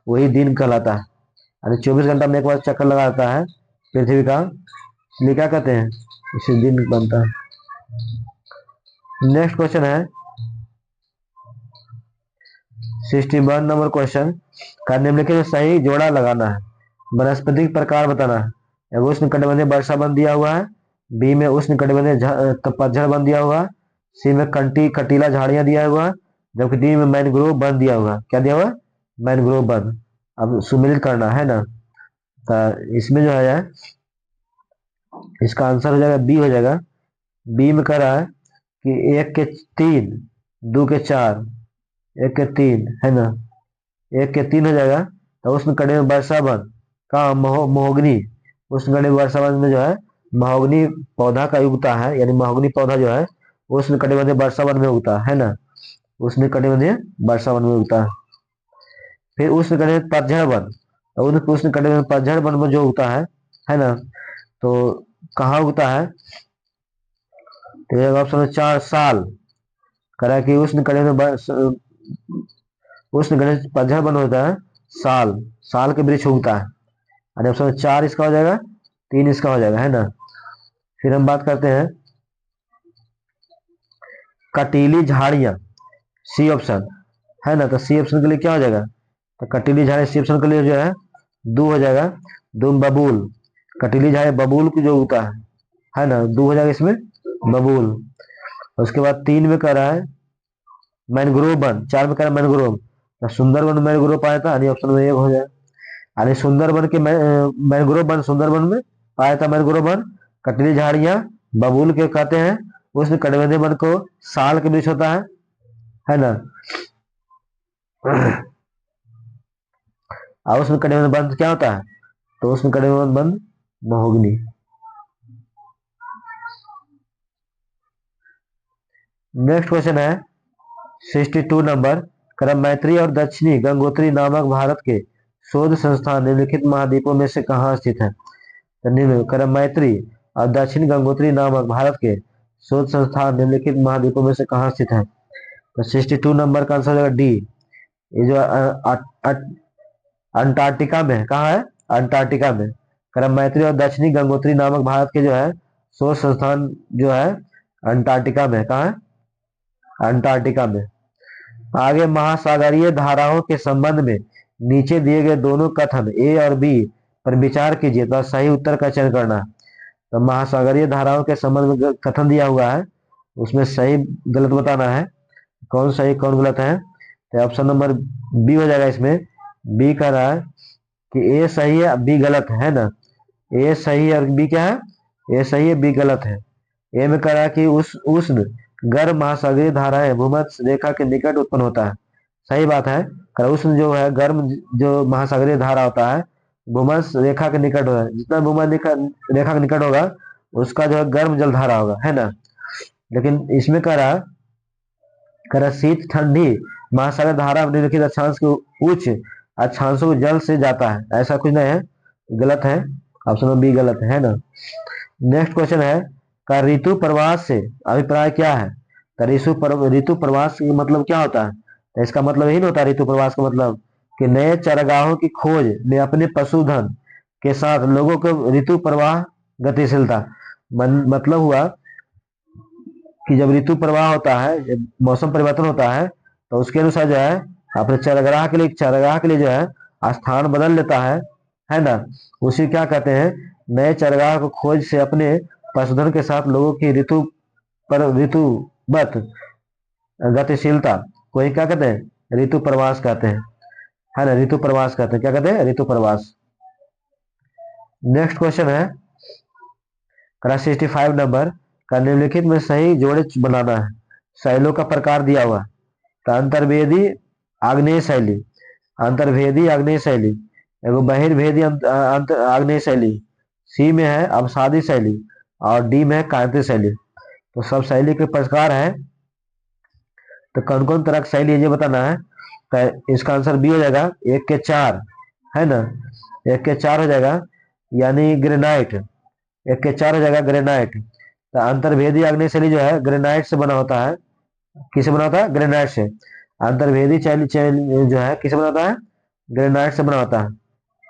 वही दिन कहलाता है। यानी 24 घंटा में एक बार चक्कर लगाता है पृथ्वी का, इसलिए क्या कहते हैं, इसी दिन बनता है। नेक्स्ट क्वेश्चन है 61 नंबर क्वेश्चन का निम्नलिखित में सही जोड़ा लगाना है। वनस्पतिक प्रकार बताना है। उष्ण कटिबंधीय वर्षा वन दिया हुआ है, बी में उष्ण कटिबंधीय पतझड़ वन दिया हुआ है, सी में कटीला झाड़ियां दिया हुआ है, जबकि डी में मैनग्रोव वन दिया हुआ है। क्या दिया हुआ है? Mangrove one. अब सुमिलित करना है ना, तो इसमें जो है इसका आंसर हो जाएगा बी हो जाएगा। बी में कह रहा है कि 1 के 3, 2 के 4, 1 के 3 है ना, 1 के 3 हो जाएगा। तो उष्ण कटिबंधीय वर्षा वन का महोगनी, उष्ण कटिबंधीय वर्षा वन में जो है महोगनी पौधा का उगता है, यानी महोगनी पौधा जो है उष्ण कटिबंधीय वर्षा वन में उगता है ना, उष्ण कटिबंधीय वर्षा वन में उगता है। फिर उष्ण कटिबंधीय पतझड़ वन, तो उष्ण कटिबंधीय पतझड़ वन में जो उगता है ना, तो कहाँ उगता है? तो ऑप्शन 4 साल करा कि उष्ण कटिबंधीय पतझड़ वन होता है साल, साल के वृक्ष उगता है। यानी ऑप्शन 4 इसका हो जाएगा, 3 इसका हो जाएगा, है ना। फिर हम बात करते हैं कटीली झाड़ियां, सी ऑप्शन है ना, तो सी ऑप्शन के लिए क्या हो जाएगा? तो कटीली झाड़ी सी ऑप्शन के लिए जो है 2 हो जाएगा। 2 बबूल, कटीली झाड़ी बबूल की जो उगता है ना, 2 हो जाएगा इसमें बबूल। उसके बाद 3 में कह रहा है मैनग्रोव वन, 4 में कह रहा है मैनग्रोव, तो सुंदरवन मैनग्रोव पाया था, यानी ऑप्शन में 1 हो जाए। यानी सुंदरवन के मैनग्रोव वन सुंदरवन में पाया था मैनग्रोव वन। कटली झाड़ियां बबूल के कहते हैं, उसमें कटिबंधीय वन को साल के बीच होता है ना। और उसमें कटिबंधीय वन क्या होता है? तो उसमें कटिबंधीय वन महोगनी। नेक्स्ट क्वेश्चन है 62 नंबर, क्रम मैत्री और दक्षिणी गंगोत्री नामक भारत के शोध संस्थान निम्नलिखित महाद्वीपों में से कहाँ स्थित है? क्रम मैत्री और दक्षिण गंगोत्री नामक भारत के शोध संस्थान निम्नलिखित महाद्वीपों में से कहाँ स्थित है? तो 62 नंबर का आंसर हो जाएगा डी। ये जो अंटार्कटिका में है। कहाँ है? अंटार्कटिका में। क्रम मैत्री और दक्षिणी गंगोत्री नामक भारत के जो है शोध संस्थान जो है अंटार्कटिका में। कहाँ है? अंटार्कटिका में। आगे महासागरीय धाराओं के संबंध में नीचे दिए गए दोनों कथन ए और बी पर विचार कीजिए तो सही उत्तर का चयन करना। तो महासागरीय धाराओं के संबंध में कथन दिया हुआ है, उसमें सही गलत बताना है, कौन सही कौन गलत है। तो ऑप्शन नंबर बी हो जाएगा। इसमें बी कह रहा है कि ए सही है बी गलत है ना, ए सही है और बी क्या है? ए सही है बी गलत है। ए में कह रहा है कि उष्ण गर्म महासागरीय धाराएं भूमध्य रेखा के निकट उत्पन्न होता है। सही बात है। उष्ण जो है गर्म जो महासागरीय धारा होता है भूमध्य रेखा के निकट होगा, जितना भूमध्य रेखा के निकट होगा उसका जो है गर्म जल धारा होगा, है ना। लेकिन इसमें कह रहा शीत ठंडी महासागर धारा निम्नलिखित अक्षांश के उच्च अक्षांशों जल से जाता है, ऐसा कुछ नहीं है, गलत है। ऑप्शन नंबर बी गलत है ना। नेक्स्ट क्वेश्चन है का ऋतु प्रवास से अभिप्राय क्या है? तो ऋतु प्रवास का मतलब क्या होता है? तो इसका मतलब यही नहीं होता ऋतु प्रवास का मतलब कि नए चरगाहों की खोज में अपने पशुधन के साथ लोगों को ऋतु प्रवाह गतिशीलता मतलब हुआ कि जब ऋतु प्रवाह होता है, जब मौसम परिवर्तन होता है तो उसके अनुसार जो है अपने चरगाह के लिए जो है स्थान बदल लेता है ना। उसी क्या कहते हैं? नए चरगाह को खोज से अपने पशुधन के साथ लोगों की ऋतुवत गतिशीलता को ही क्या कहते हैं? ऋतु प्रवास कहते हैं, है ना। ऋतु प्रवास कहते हैं, क्या कहते हैं? ऋतु प्रवास। नेक्स्ट क्वेश्चन है 65 नंबर का निम्नलिखित में सही जोड़े बनाना है। शैलों का प्रकार दिया हुआ तो अंतर्वेदी आग्नेय शैली, अंतर्भेदी आग्नेय शैली, एगो बहिर्भेदी आग्नेय शैली, सी में है अवसादी शैली और डी में है कांति शैली। तो सब शैली के प्रकार है, तो कौन कौन तरह की शैली है ये बताना है। तो इसका आंसर बी हो जाएगा 1 के 4, है ना। 1 के 4 हो जाएगा, यानी ग्रेनाइट। 1 के 4 हो जाएगा ग्रेनाइट। तो अंतर्भेदी आग्नेय शैली जो है ग्रेनाइट से बना होता है, किससे बना होता है? ग्रेनाइट से। अंतर्वेदी चैल चैल जो है किससे बना होता है? ग्रेनाइट से बना होता है।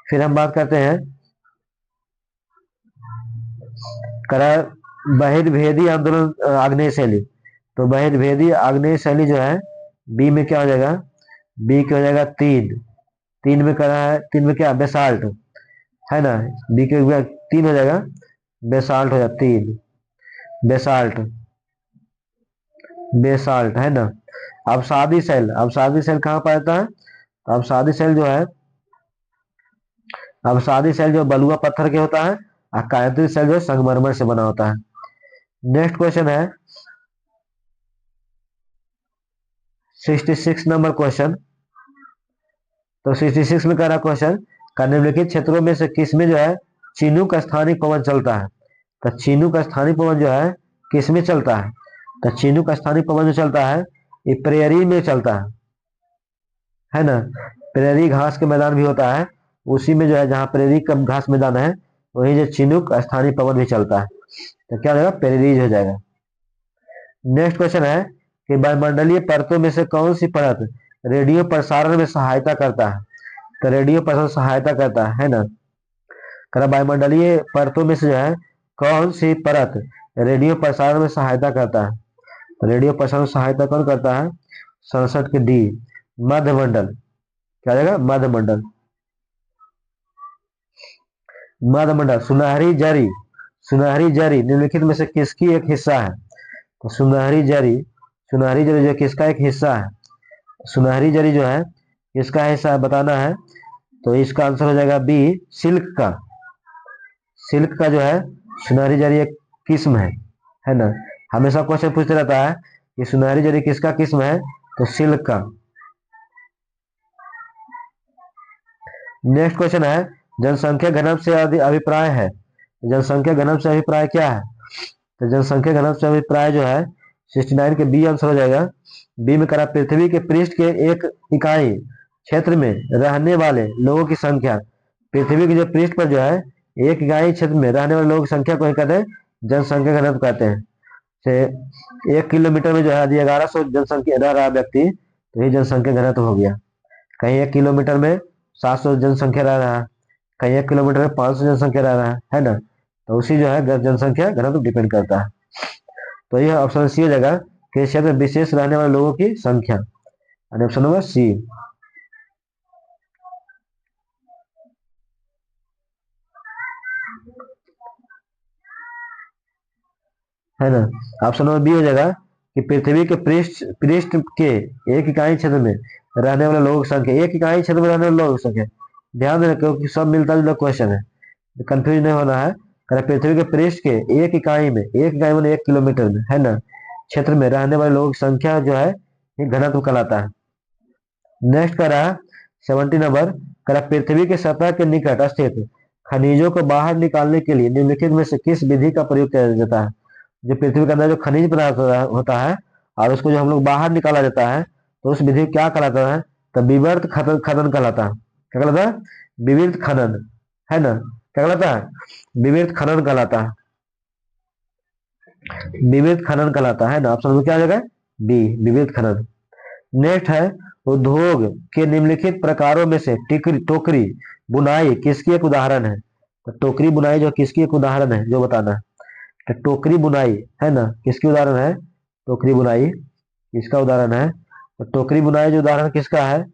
फिर हम बात करते हैं करा बहिर्भेदी आंदोलन आग्नेय शैली। तो बहिर्भेदी आग्नेय शैली जो है बी में क्या हो जाएगा? बी क्या हो जाएगा? तीन। तीन में करा है, तीन में क्या? बेसाल्ट है ना। बी के तीन हो जाएगा, बेसाल्ट हो जाएगा तीन। बेसाल्ट, बेसाल्ट है ना। अब सादी सेल, अब सादी सेल कहाँ पाया जाता है? अब सादी सेल जो है, अब सादी सेल जो बलुआ पत्थर के होता है, और कांतिक सेल जो संगमरमर से बना होता है। नेक्स्ट क्वेश्चन है 66 नंबर क्वेश्चन। तो 66 में कह रहा क्वेश्चन का निम्नलिखित क्षेत्रों में से किस में जो है चिनूक स्थानिक पवन चलता है? तो चिनूक स्थानिक पवन जो है किस में चलता है? तो चिनूक स्थानिक पवन जो चलता है ये प्रेयरी में चलता है ना। प्रेयरी घास के मैदान भी होता है, उसी में जो है जहाँ प्रेयरी का घास मैदान है वही जो चिनूक स्थानीय पवन भी चलता है। तो क्या हो जाएगा? प्रेयरीज हो जाएगा। नेक्स्ट क्वेश्चन है कि वायुमंडलीय परतों में से कौन सी परत रेडियो प्रसारण में सहायता करता है? तो रेडियो प्रसारण सहायता करता है ना। कह वायुमंडलीय परतों में से जो है कौन सी परत रेडियो प्रसारण में सहायता करता है? तो रेडियो प्रसारण में सहायता कौन करता है? 67 के डी, मध्यमंडल। क्या जाएगा? मध्यमंडल। मध्यमंडल। सुनहरी जरी, सुनहरी जरी निम्नलिखित में से किसकी एक हिस्सा है? तो सुनहरी जरी, सुनहरी जरी जो किसका एक हिस्सा है? सुनहरी जरी जो है किसका हिस्सा है बताना है। तो इसका आंसर हो जाएगा बी, सिल्क का। सिल्क का जो है सुनहरी जरी एक किस्म है ना। हमेशा क्वेश्चन पूछते रहता है कि सुनहरी जरी किसका किस्म है? तो सिल्क का। नेक्स्ट क्वेश्चन है जनसंख्या घनत्व से अभिप्राय है। जनसंख्या घनत्व से अभिप्राय क्या है? तो जनसंख्या घनत्व से अभिप्राय जो है 69 के बी आंसर हो जाएगा। बी में करा पृथ्वी के पृष्ठ के एक इकाई क्षेत्र में रहने वाले लोगों की संख्या। पृथ्वी के जो पृष्ठ पर जो है एक इकाई क्षेत्र में रहने वाले लोगों की संख्या को ही कहते हैं जनसंख्या घनत्व कहते हैं। से 1 किलोमीटर में जो है यदि 1100 जनसंख्या रह रहा व्यक्ति तो ये जनसंख्या घनत्व हो गया। कहीं 1 किलोमीटर में 700 जनसंख्या रह रहा है, कहीं 1 किलोमीटर में 500 जनसंख्या रह रहा है ना। तो उसी जो है जनसंख्या घनत्व डिपेंड करता है। तो यह ऑप्शन सी हो जाएगा कि क्षेत्र में विशेष रहने वाले लोगों की संख्या। ऑप्शन नंबर सी है ना। ऑप्शन नंबर बी हो जाएगा कि पृथ्वी के पृष्ठ पृष्ठ के एक इकाई क्षेत्र में रहने वाले लोगों की संख्या। एक इकाई क्षेत्र में रहने वाले लोगों की संख्या, ध्यान देना क्योंकि सब मिलता जुलता क्वेश्चन है, कंफ्यूज नहीं होना है। पृथ्वी के पृष्ठ के एक इकाई में, एक इकाई में 1 किलोमीटर में है ना क्षेत्र में रहने वाले लोगों की संख्या जो है ये घनत्व कहलाता है। नेक्स्ट करा 70 नंबर करा पृथ्वी के सतह के निकट स्थित खनिजों को बाहर निकालने के लिए निम्नलिखित में से किस विधि का प्रयोग किया जाता है? जो पृथ्वी के अंदर जो खनिज पदार्थ होता है और उसको जो हम लोग बाहर निकाला जाता है तो उस विधि को क्या कहलाता है? तो विवर्त खनन खनन कहलाता है। क्या कहलाता है? विवर्त खनन है ना। क्या कहलाता है? विवर्त खनन कहलाता है। विवर्त खनन कहलाता है ना। ऑप्शन में क्या आ जाएगा? बी, विवर्त खनन। नेक्स्ट है उद्योग के निम्नलिखित प्रकारों में से टोकरी बुनाई किसकी एक उदाहरण है? तो टोकरी बुनाई जो किसकी एक उदाहरण है जो बताना है। तो टोकरी बुनाई है ना किसकी उदाहरण है? टोकरी बुनाई किसका उदाहरण है? तो टोकरी बुनाई जो उदाहरण किसका है?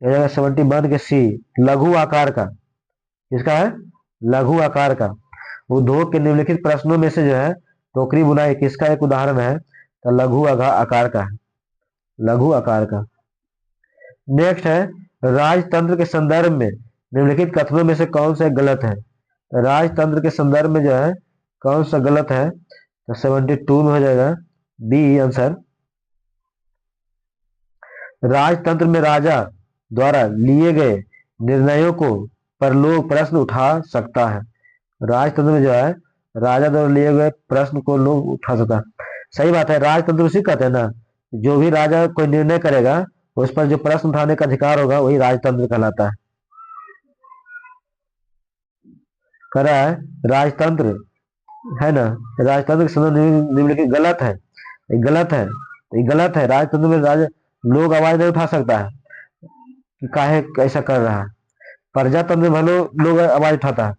71 के सी, लघु आकार का। किसका है? लघु आकार का। उद्योग के निम्नलिखित प्रश्नों में से जो है टोकरी बुनाई किसका एक उदाहरण है? तो लघु आकार का है, लघु आकार का। नेक्स्ट है राजतंत्र के संदर्भ में निम्नलिखित कथनों में से कौन सा गलत है? तो राजतंत्र के संदर्भ में जो है कौन सा गलत है? तो 72 में हो जाएगा बी आंसर। राजतंत्र में राजा द्वारा लिए गए निर्णयों को पर लोग प्रश्न उठा सकता है। राजतंत्र में जो है राजा द्वारा लिए गए प्रश्न को लोग उठा सकता है। सही बात है, राजतंत्र उसी कहते हैं ना, जो भी राजा कोई निर्णय करेगा उस पर जो प्रश्न उठाने का अधिकार होगा वही राजतंत्र कहलाता है। कह रहा है राजतंत्र है ना, राजतंत्र के संदर्भ निम्नलिखित गलत है, गलत है। तो ये गलत है। राजतंत्र में लोग आवाज नहीं उठा सकता है कि काहे ऐसा कर रहा है। प्रजातंत्र में भले लोग आवाज उठाता है,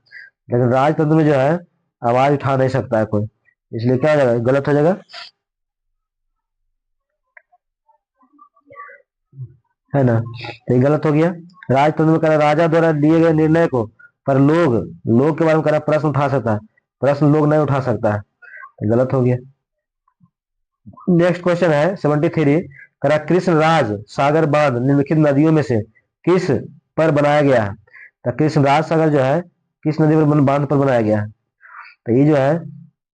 लेकिन राजतंत्र में जो है आवाज उठा नहीं सकता है कोई, इसलिए क्या हो जाएगा, गलत हो जाएगा, है ना। तो ये गलत हो गया। राजतंत्र में कह राजा द्वारा दिए गए निर्णय को पर लोग के बारे में कह रहा प्रश्न उठा सकता है, प्रश्न लोग नहीं उठा सकता है, तो गलत हो गया। नेक्स्ट क्वेश्चन है 73, कह रहा कृष्ण राज सागर बांध निम्नलिखित नदियों में से किस पर बनाया गया है। तो कृष्ण राज सागर जो है किस नदी पर बांध पर बनाया गया है, तो ये जो है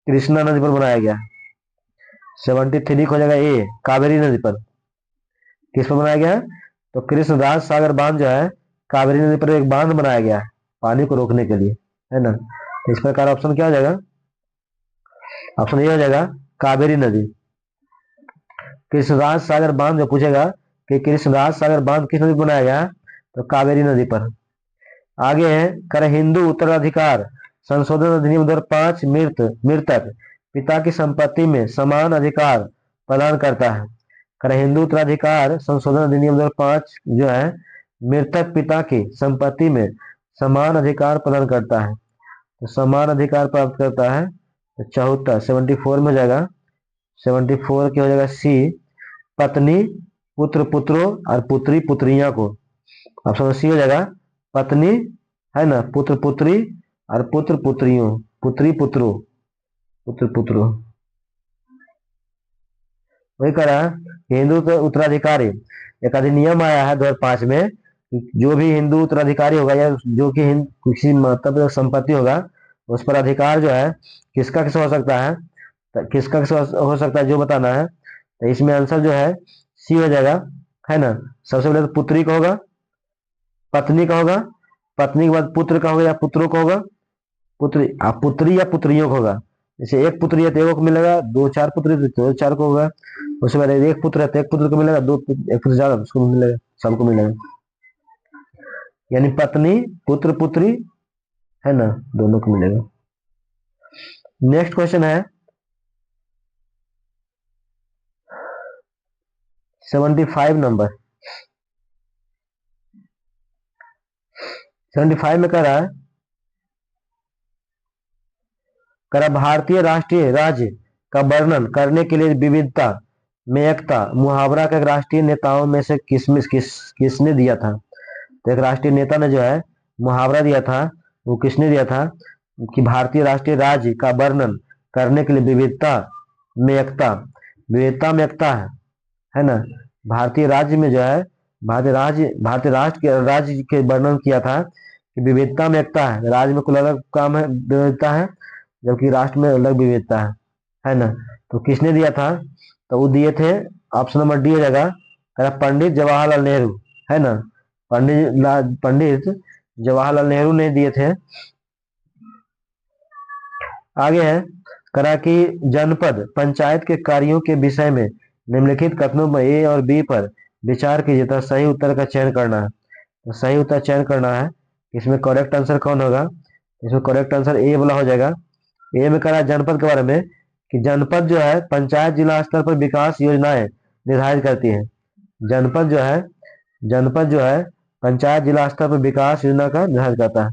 कृष्णा नदी पर बनाया गया है। 73 को हो जाएगा ए, कावेरी नदी पर। किस पर बनाया गया है, तो कृष्ण राज सागर बांध जो है कावेरी नदी पर एक बांध बनाया गया है पानी को रोकने के लिए, है ना। तो इस प्रकार ऑप्शन क्या हो जाएगा, ऑप्शन ए हो जाएगा कावेरी नदी। कृष्णराज सागर बांध जो पूछेगा कि कृष्णराज सागर बांध किस नदी पर बनाया गया, तो कावेरी नदी पर। आगे है कर हिंदू उत्तराधिकार संशोधन अधिनियम 2005 मृतक पिता की संपत्ति में समान अधिकार प्रदान करता है। कर हिंदू उत्तराधिकार संशोधन अधिनियम 2005 जो है मृतक पिता की संपत्ति में समान अधिकार प्रदान करता है, तो समान अधिकार प्राप्त करता है। तो 74 में हो जाएगा, 74 के हो जाएगा सी, पत्नी पुत्र पुत्रों और पुत्री पुत्रियां को। ऑप्शन सी हो जाएगा पत्नी, है ना, पुत्र पुत्री और पुत्र पुत्रियों, पुत्री पुत्रों, पुत्र पुत्रों। वही कह रहा है हिंदू उत्तराधिकारी एक अधिनियम आया है 2005 में, जो भी हिंदू उत्तराधिकारी होगा या जो कि किसी मतलब संपत्ति होगा उस पर अधिकार जो है किसका किसका हो सकता है, तो किसका किसका हो सकता है जो बताना है। तो इसमें आंसर जो है सी हो जाएगा, है ना। सबसे पहले तो पुत्री का होगा, पत्नी का होगा, पत्नी के बाद पुत्र का होगा या पुत्रों का होगा, पुत्री या पुत्रियों का होगा। जैसे एक पुत्री है तो एक को मिलेगा, दो चार पुत्री तो दो चार को होगा, उसके बाद एक पुत्र है तो एक पुत्र को मिलेगा, एक पुत्र ज्यादा उसको मिलेगा, सबको मिलेगा। यानी पत्नी पुत्र पुत्री, है ना, दोनों को मिलेगा। नेक्स्ट क्वेश्चन है 75 नंबर। 75 में कह रहा है भारतीय राष्ट्रीय राज्य का वर्णन करने के लिए विविधता में एकता मुहावरा का एक राष्ट्रीय नेताओं में से किसने दिया था। तो एक राष्ट्रीय नेता ने जो है मुहावरा दिया था, वो किसने दिया था कि भारतीय राष्ट्रीय राज्य का वर्णन करने के लिए विविधता में एकता, विविधता में एकता है ना। भारतीय राज्य में जो है भारतीय राज्य के वर्णन किया था कि विविधता में एकता है, राज्य में कुल अलग काम है विविधता है, जबकि राष्ट्र में अलग विविधता है ना। तो किसने दिया था, तो वो दिए थे, ऑप्शन नंबर डी हो जाएगा पंडित जवाहरलाल नेहरू, है ना। पंडित जवाहरलाल नेहरू ने दिए थे। आगे है करा कि जनपद पंचायत के कार्यों के विषय में निम्नलिखित कथनों में ए और बी पर विचार कीजिए तथा सही उत्तर का चयन करना है। तो सही उत्तर चयन करना है, इसमें करेक्ट आंसर कौन होगा, इसमें करेक्ट आंसर ए वाला हो जाएगा। ए में करा जनपद के बारे में कि जनपद जो है पंचायत जिला स्तर पर विकास योजनाएं निर्धारित करती है। जनपद जो है पंचायत जिला स्तर पर विकास योजना का निर्धारित करता है।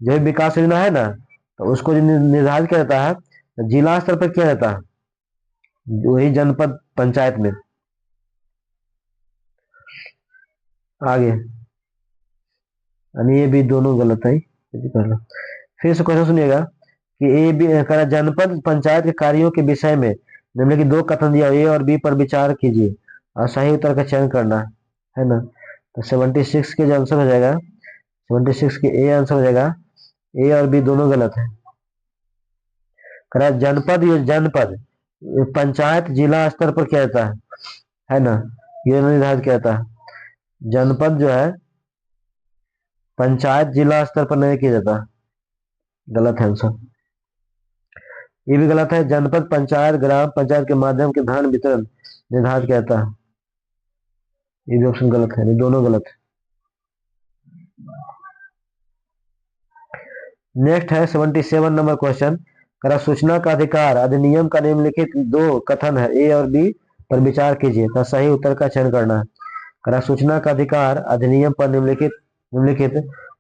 जो भी विकास योजना है ना, तो उसको निर्धारित किया जाता है, तो जिला स्तर पर किया जाता है, वही जनपद पंचायत में। आगे ये भी दोनों गलत है, फिर से क्वेश्चन सुनिएगा कि ए बी जनपद पंचायत के कार्यों के विषय में निम्नलिखित दो कथन दिया, ए और बी पर विचार कीजिए और सही उत्तर का चयन करना है ना। तो 76 के जो आंसर हो जाएगा, 76 के ए आंसर हो जाएगा, ए और बी दोनों गलत है। जनपद पंचायत जिला स्तर पर किया जाता है ना, ये निर्धारित किया जाता है। जनपद जो है पंचायत जिला स्तर पर नहीं किया जाता, गलत है आंसर, ये भी गलत है। जनपद पंचायत ग्राम पंचायत के माध्यम के धन वितरण निर्धारित किया जाता है, ये भी ऑप्शन गलत है, दोनों गलत है। नेक्स्ट है 77 नंबर क्वेश्चन, सूचना का अधिकार अधिनियम का निम्नलिखित दो कथन है ए और बी पर विचार कीजिए तो सही उत्तर का चयन करना है। करा सूचना का अधिकार अधिनियम पर निम्नलिखित निम्नलिखित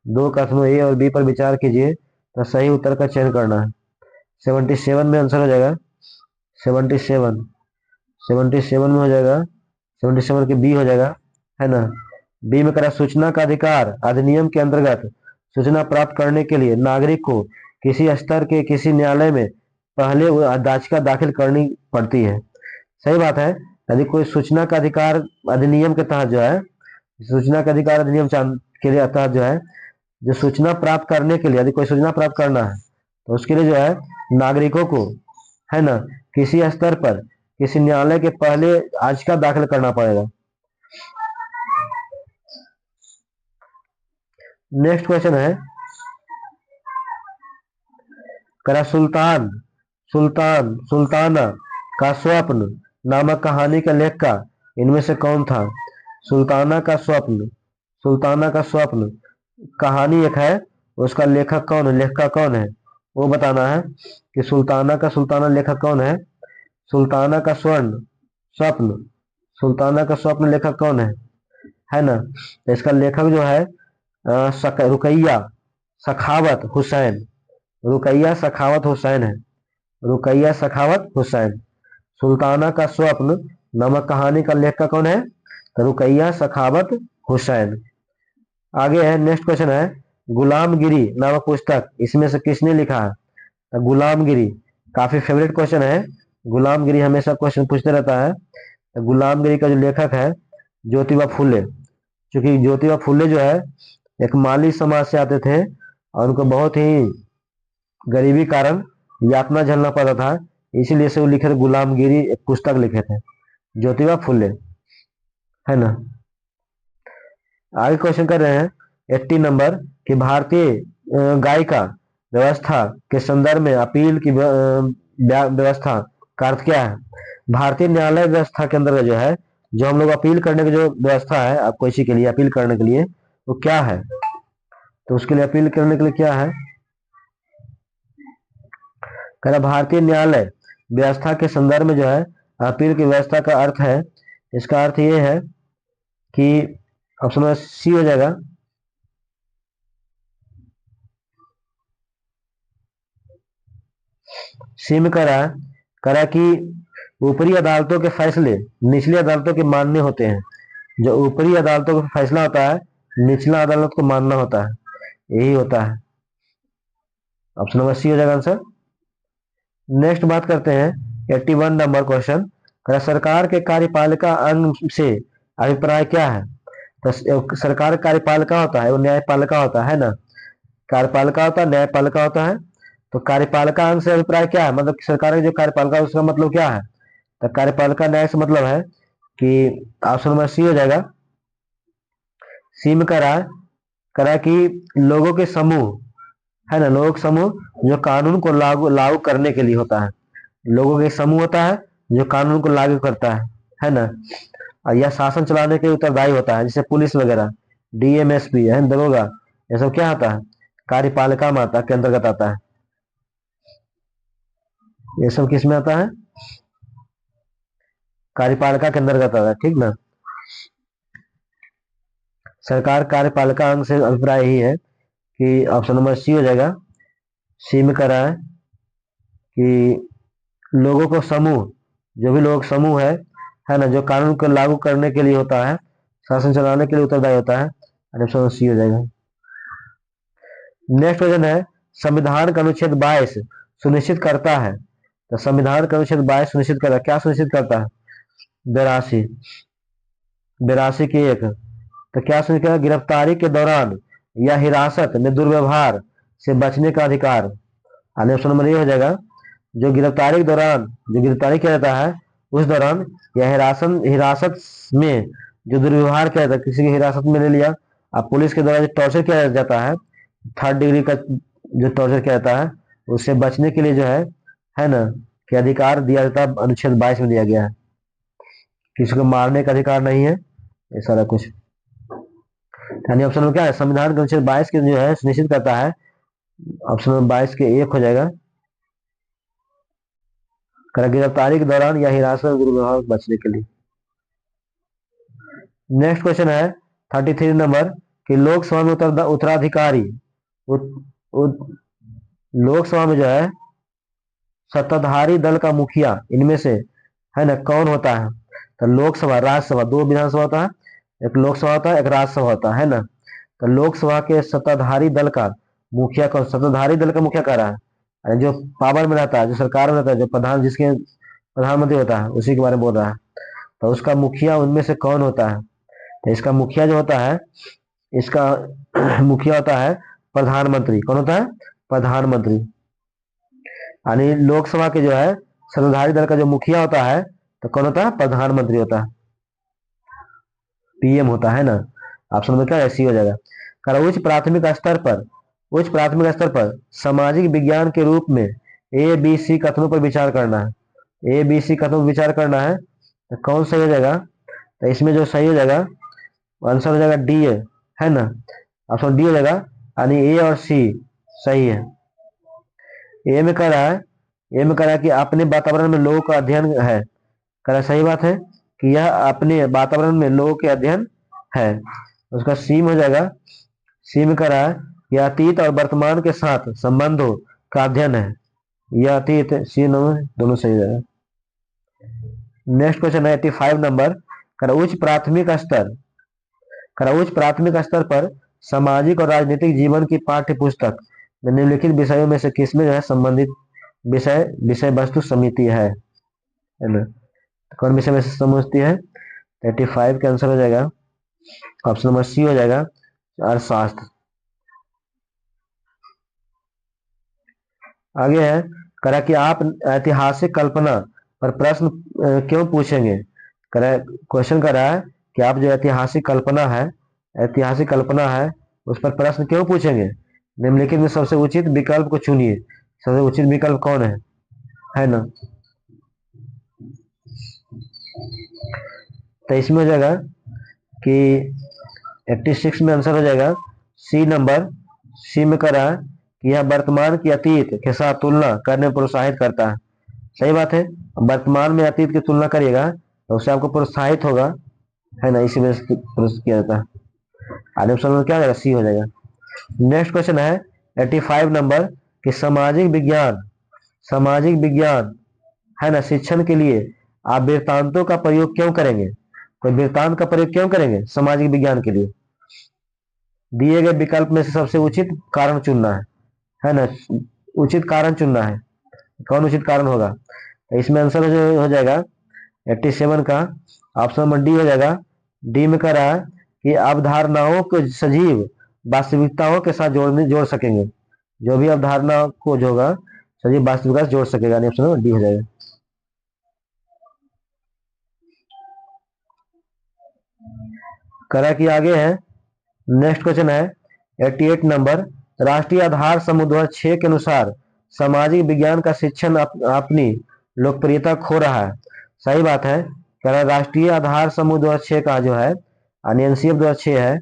दो कथनों ए और बी पर विचार कीजिए तो सही उत्तर का चयन करना है। 77 में आंसर हो जाएगा 77। 77 में हो जाएगा 77 के बी हो जाएगा, है ना। बी में करा सूचना का अधिकार अधिनियम के अंतर्गत सूचना प्राप्त करने के लिए नागरिक को किसी स्तर के किसी न्यायालय में पहले याचिका दाखिल करनी पड़ती है। सही बात है। यदि कोई सूचना का अधिकार अधिनियम के तहत जो है, सूचना का अधिकार अधिनियम के लिए तहत जो है, जो सूचना प्राप्त करने के लिए यदि कोई सूचना प्राप्त करना है तो उसके लिए जो है नागरिकों को, है ना, किसी स्तर पर किसी न्यायालय के पहले याचिका दाखिल करना पड़ेगा। नेक्स्ट क्वेश्चन है, करा सुल्तान सुल्तान सुल्ताना का स्वप्न नामक कहानी का लेखक इनमें से कौन था? सुल्ताना का स्वप्न, सुल्ताना का स्वप्न कहानी एक है, उसका लेखक कौन है, लेखक कौन है वो बताना है कि सुल्ताना का सुल्ताना लेखक कौन है। सुल्ताना का स्वर्ण स्वप्न, सुल्ताना का स्वप्न लेखक कौन है ना। तो इसका लेखक जो है रुकैया सखावत हुसैन, रुकैया सखावत हुसैन है, रुकैया सखावत हुसैन। सुल्ताना का स्वप्न नामक कहानी का लेखक कौन है? तो रुकैया सखावत हुसैन। आगे है नेक्स्ट क्वेश्चन है, गुलामगिरी नामक पुस्तक इसमें से किसने लिखा है? तो गुलामगिरी काफी फेवरेट क्वेश्चन है, गुलामगिरी हमेशा क्वेश्चन पूछते रहता है। तो गुलामगिरी का जो लेखक है ज्योतिबा फुले, क्योंकि ज्योतिबा फुले जो है एक माली समाज से आते थे और उनको बहुत ही गरीबी कारण यातना झेलना पड़ता था, इसीलिए से वो लिखे थे गुलामगिरी, एक पुस्तक लिखे थे ज्योतिबा फुले, है ना। आगे क्वेश्चन कर रहे हैं 80 नंबर कि भारतीय गायिका व्यवस्था के संदर्भ में अपील की व्यवस्था का अर्थ क्या है? भारतीय न्यायालय व्यवस्था के अंदर जो है, जो हम लोग अपील करने की जो व्यवस्था है, आप किसी के लिए अपील करने के लिए वो क्या है? तो उसके लिए अपील करने के लिए क्या है? कहना भारतीय न्यायालय व्यवस्था के संदर्भ में जो है अपील की व्यवस्था का अर्थ है, इसका अर्थ ये है कि ऑप्शन नंबर सी हो जाएगा, सी में करा करा कि ऊपरी अदालतों के फैसले निचली अदालतों के मान्य होते हैं। जो ऊपरी अदालतों का फैसला होता है निचला अदालत को मानना होता है, यही होता है। ऑप्शन नंबर सी हो जाएगा आंसर। नेक्स्ट बात करते हैं 81 नंबर क्वेश्चन, सरकार के कार्यपालिका अंग से अभिप्राय क्या है? तो सरकार कार्यपालिका होता है, वो न्यायपालिका होता है ना, कार्यपालिका होता है न्यायपालिका होता है। तो कार्यपालिका अंग से अभिप्राय क्या है, मतलब सरकार की जो कार्यपालिका उसका मतलब क्या है? तो कार्यपालिका न्याय से मतलब है कि ऑप्शन नंबर सी हो जाएगा, सी में करा कि लोगों के समूह, है ना, लोगों के समूह जो कानून को लागू लागू करने के लिए होता है, लोगों के समूह होता है जो कानून को लागू करता है ना, और यह शासन चलाने के लिए उत्तरदायी होता है, जैसे पुलिस वगैरह, डीएमएसपी है, दरोगा, ये सब क्या आता है? कार्यपालिका में आता के अंतर्गत आता है। ये सब किस में आता है? कार्यपालिका के अंतर्गत आता है, ठीक ना। सरकार कार्यपालिका अंग से अभिप्राय यही है कि ऑप्शन नंबर सी हो जाएगा, सी में करा है कि लोगों को समूह, जो भी लोग समूह है ना, जो कानून को लागू करने के लिए होता है, शासन चलाने के लिए उत्तरदायी होता है, ऑप्शन सी हो जाएगा। नेक्स्ट क्वेश्चन है, संविधान का अनुच्छेद 22 सुनिश्चित करता है, तो संविधान का अनुच्छेद 22 सुनिश्चित करता है, क्या सुनिश्चित करता है? 82 82 की एक, तो क्या सुनिश्चित करता है? गिरफ्तारी के दौरान या हिरासत में दुर्व्यवहार से बचने का अधिकार। ऑप्शन नंबर ए हो जाएगा, जो गिरफ्तारी के दौरान जो गिरफ्तारी किया जाता है उस दौरान या हिरासत में जो दुर्व्यवहार किया जाता है, किसी की हिरासत में ले लिया, अब पुलिस के द्वारा जो टॉर्चर किया जाता है, 3rd डिग्री का जो टॉर्चर किया जाता है, उससे बचने के लिए जो है ना, कि अधिकार दिया जाता है, अनुच्छेद 22 में दिया गया है, किसी को मारने का अधिकार नहीं है, ये सारा कुछ। यानी ऑप्शन में क्या है, संविधान के अनुच्छेद 22 के जो है सुनिश्चित करता है, ऑप्शन नंबर 22 के एक हो जाएगा, गिरफ्तारी के दौरान या हिरासत में दुर्व्यवहार से बचने के लिए। नेक्स्ट क्वेश्चन है 33 नंबर कि लोकसभा में उत्तराधिकारी लोकसभा में जो है सत्ताधारी दल का मुखिया इनमें से है ना कौन होता है? तो लोकसभा राज्यसभा दो विधानसभा होता है, एक लोकसभा होता है एक राज्यसभा होता है ना। तो लोकसभा के सत्ताधारी दल का मुखिया कौन? सत्ताधारी दल का मुखिया कह रहा है जो पावर में रहता है, जो सरकार में रहता है, जो प्रधान जिसके प्रधानमंत्री होता है उसी के बारे में बोल रहा है। तो उसका मुखिया उनमें से कौन होता है? तो इसका मुखिया जो होता है इसका मुखिया होता है प्रधानमंत्री। कौन होता है? प्रधानमंत्री। यानी लोकसभा के जो है सत्ताधारी दल का जो मुखिया होता है तो कौन होता है? प्रधानमंत्री होता है, पीएम होता है ना। ऑप्शन में क्या ऐसी हो जाएगा। उच्च प्राथमिक स्तर पर सामाजिक विज्ञान के रूप में ए बी सी कथनों पर विचार करना है। ए बी सी कथनों पर विचार करना है तो कौन सही हो जाएगा? तो इसमें जो सही हो जाएगा आंसर हो जाएगा डी है ना। ऑप्शन डी हो जाएगा, यानी ए और सी सही है। ए में कह रहा है कि अपने वातावरण में लोगों का अध्ययन है। कह रहा सही बात है कि यह अपने वातावरण में लोगों के अध्ययन है। उसका सी में हो जाएगा, सी में कह रहा है यह अतीत और वर्तमान के साथ संबंधों का अध्ययन है। यह अतीत सी नंबर दोनों सही हो जाएगा। नेक्स्ट क्वेश्चन है 85 नंबर। उच्च प्राथमिक स्तर पर सामाजिक और राजनीतिक जीवन की पाठ्य पुस्तक निम्नलिखित विषयों में से किसमें जो है संबंधित विषय वस्तु समिति है ना। कौन विषय में से समझती है? 85 का आंसर हो जाएगा ऑप्शन नंबर सी हो जाएगा अर्थशास्त्र। आगे है करा कि आप ऐतिहासिक कल्पना पर प्रश्न क्यों पूछेंगे। क्वेश्चन कर रहा है कि आप जो ऐतिहासिक कल्पना है उस पर प्रश्न क्यों पूछेंगे। निम्नलिखित में सबसे उचित विकल्प को चुनिए। सबसे उचित विकल्प कौन है ना। तो इसमें हो जाएगा कि 86 में आंसर हो जाएगा सी नंबर। सी में कह रहा है कि यह वर्तमान की अतीत के साथ तुलना करने में प्रोत्साहित करता है। सही बात है, वर्तमान में अतीत की तुलना करिएगा तो उससे आपको प्रोत्साहित होगा है ना, इसी में किया जाता है। आगे ऑप्शन में क्या हो जाएगा? सी हो जाएगा। नेक्स्ट क्वेश्चन है 85 नंबर कि सामाजिक विज्ञान है ना शिक्षण के लिए आप वृत्तांतों का प्रयोग क्यों करेंगे। कोई वृत्तांत का प्रयोग क्यों करेंगे सामाजिक विज्ञान के लिए। दिए गए विकल्प में से सबसे उचित कारण चुनना है ना। उचित कारण चुनना है, कौन उचित कारण होगा। तो इसमें आंसर हो जाएगा 87 का ऑप्शन नंबर डी हो जाएगा। डी में कह रहा है कि अवधारणाओं को सजीव वास्तविकताओं के साथ जोड़ सकेंगे। जो भी अवधारणा को जो होगा सजीव वास्तविकता से जोड़ सकेगा। ऑप्शन नंबर डी हो जाएगा। करा कि आगे है नेक्स्ट क्वेश्चन है 88 नंबर। राष्ट्रीय आधार समूह 2006 के अनुसार सामाजिक विज्ञान का शिक्षण अपनी लोकप्रियता खो रहा है। सही बात है। कह रहा राष्ट्रीय आधार समूह 2006 का जो है एनसीएफ 2006 है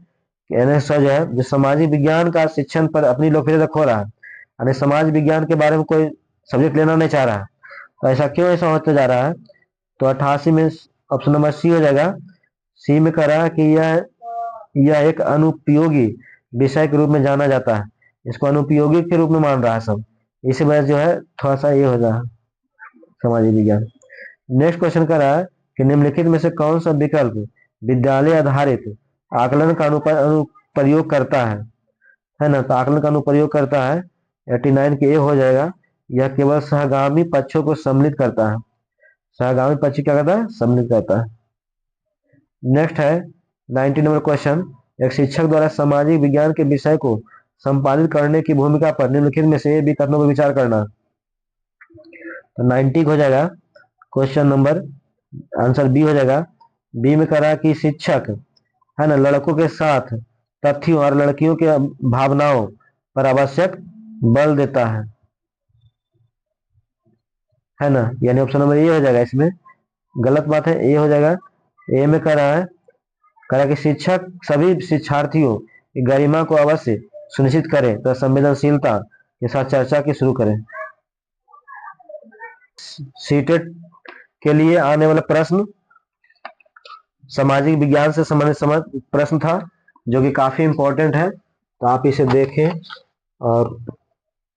जो है जो सामाजिक विज्ञान का शिक्षण पर अपनी लोकप्रियता खो रहा है, यानी समाज विज्ञान के बारे में कोई सब्जेक्ट लेना नहीं चाह रहा है। तो ऐसा क्यों ऐसा होते जा रहा है। तो 88 में ऑप्शन नंबर सी हो जाएगा। सी में कह रहा है कि यह एक अनुपयोगी विषय के रूप में जाना जाता है। इसको अनुपयोगी के रूप में मान रहा है सब, इसी वजह से जो है थोड़ा सा ये हो रहा है सामाजिक विज्ञान। नेक्स्ट क्वेश्चन कर रहा है कि निम्नलिखित में से कौन सा विकल्प विद्यालय आधारित आकलन का अनुप्रयोग करता है ना। तो आकलन का अनुप्रयोग करता है 89 के ए हो जाएगा। यह केवल सहगामी पक्षों को सम्मिलित करता है। सहगामी पक्ष क्या करता है? सम्मिलित करता है। नेक्स्ट है 90 नंबर क्वेश्चन। एक शिक्षक द्वारा सामाजिक विज्ञान के विषय को संपादित करने की भूमिका पर निम्नलिखित में से भी कथनों पर विचार करना। तो 90 हो जाएगा क्वेश्चन नंबर आंसर बी हो जाएगा। बी में कह रहा है कि शिक्षक है ना लड़कों के साथ तथ्यों और लड़कियों के भावनाओं पर आवश्यक बल देता है ना, यानी ऑप्शन नंबर ए हो जाएगा। इसमें गलत बात है, ए हो जाएगा। ए में कह रहा है कि शिक्षक सभी शिक्षार्थियों की गरिमा को अवश्य सुनिश्चित करें तो संवेदनशीलता के साथ चर्चा की शुरू करें। सीटेट के लिए आने वाला प्रश्न सामाजिक विज्ञान से संबंधित प्रश्न था, जो कि काफी इंपॉर्टेंट है, तो आप इसे देखें और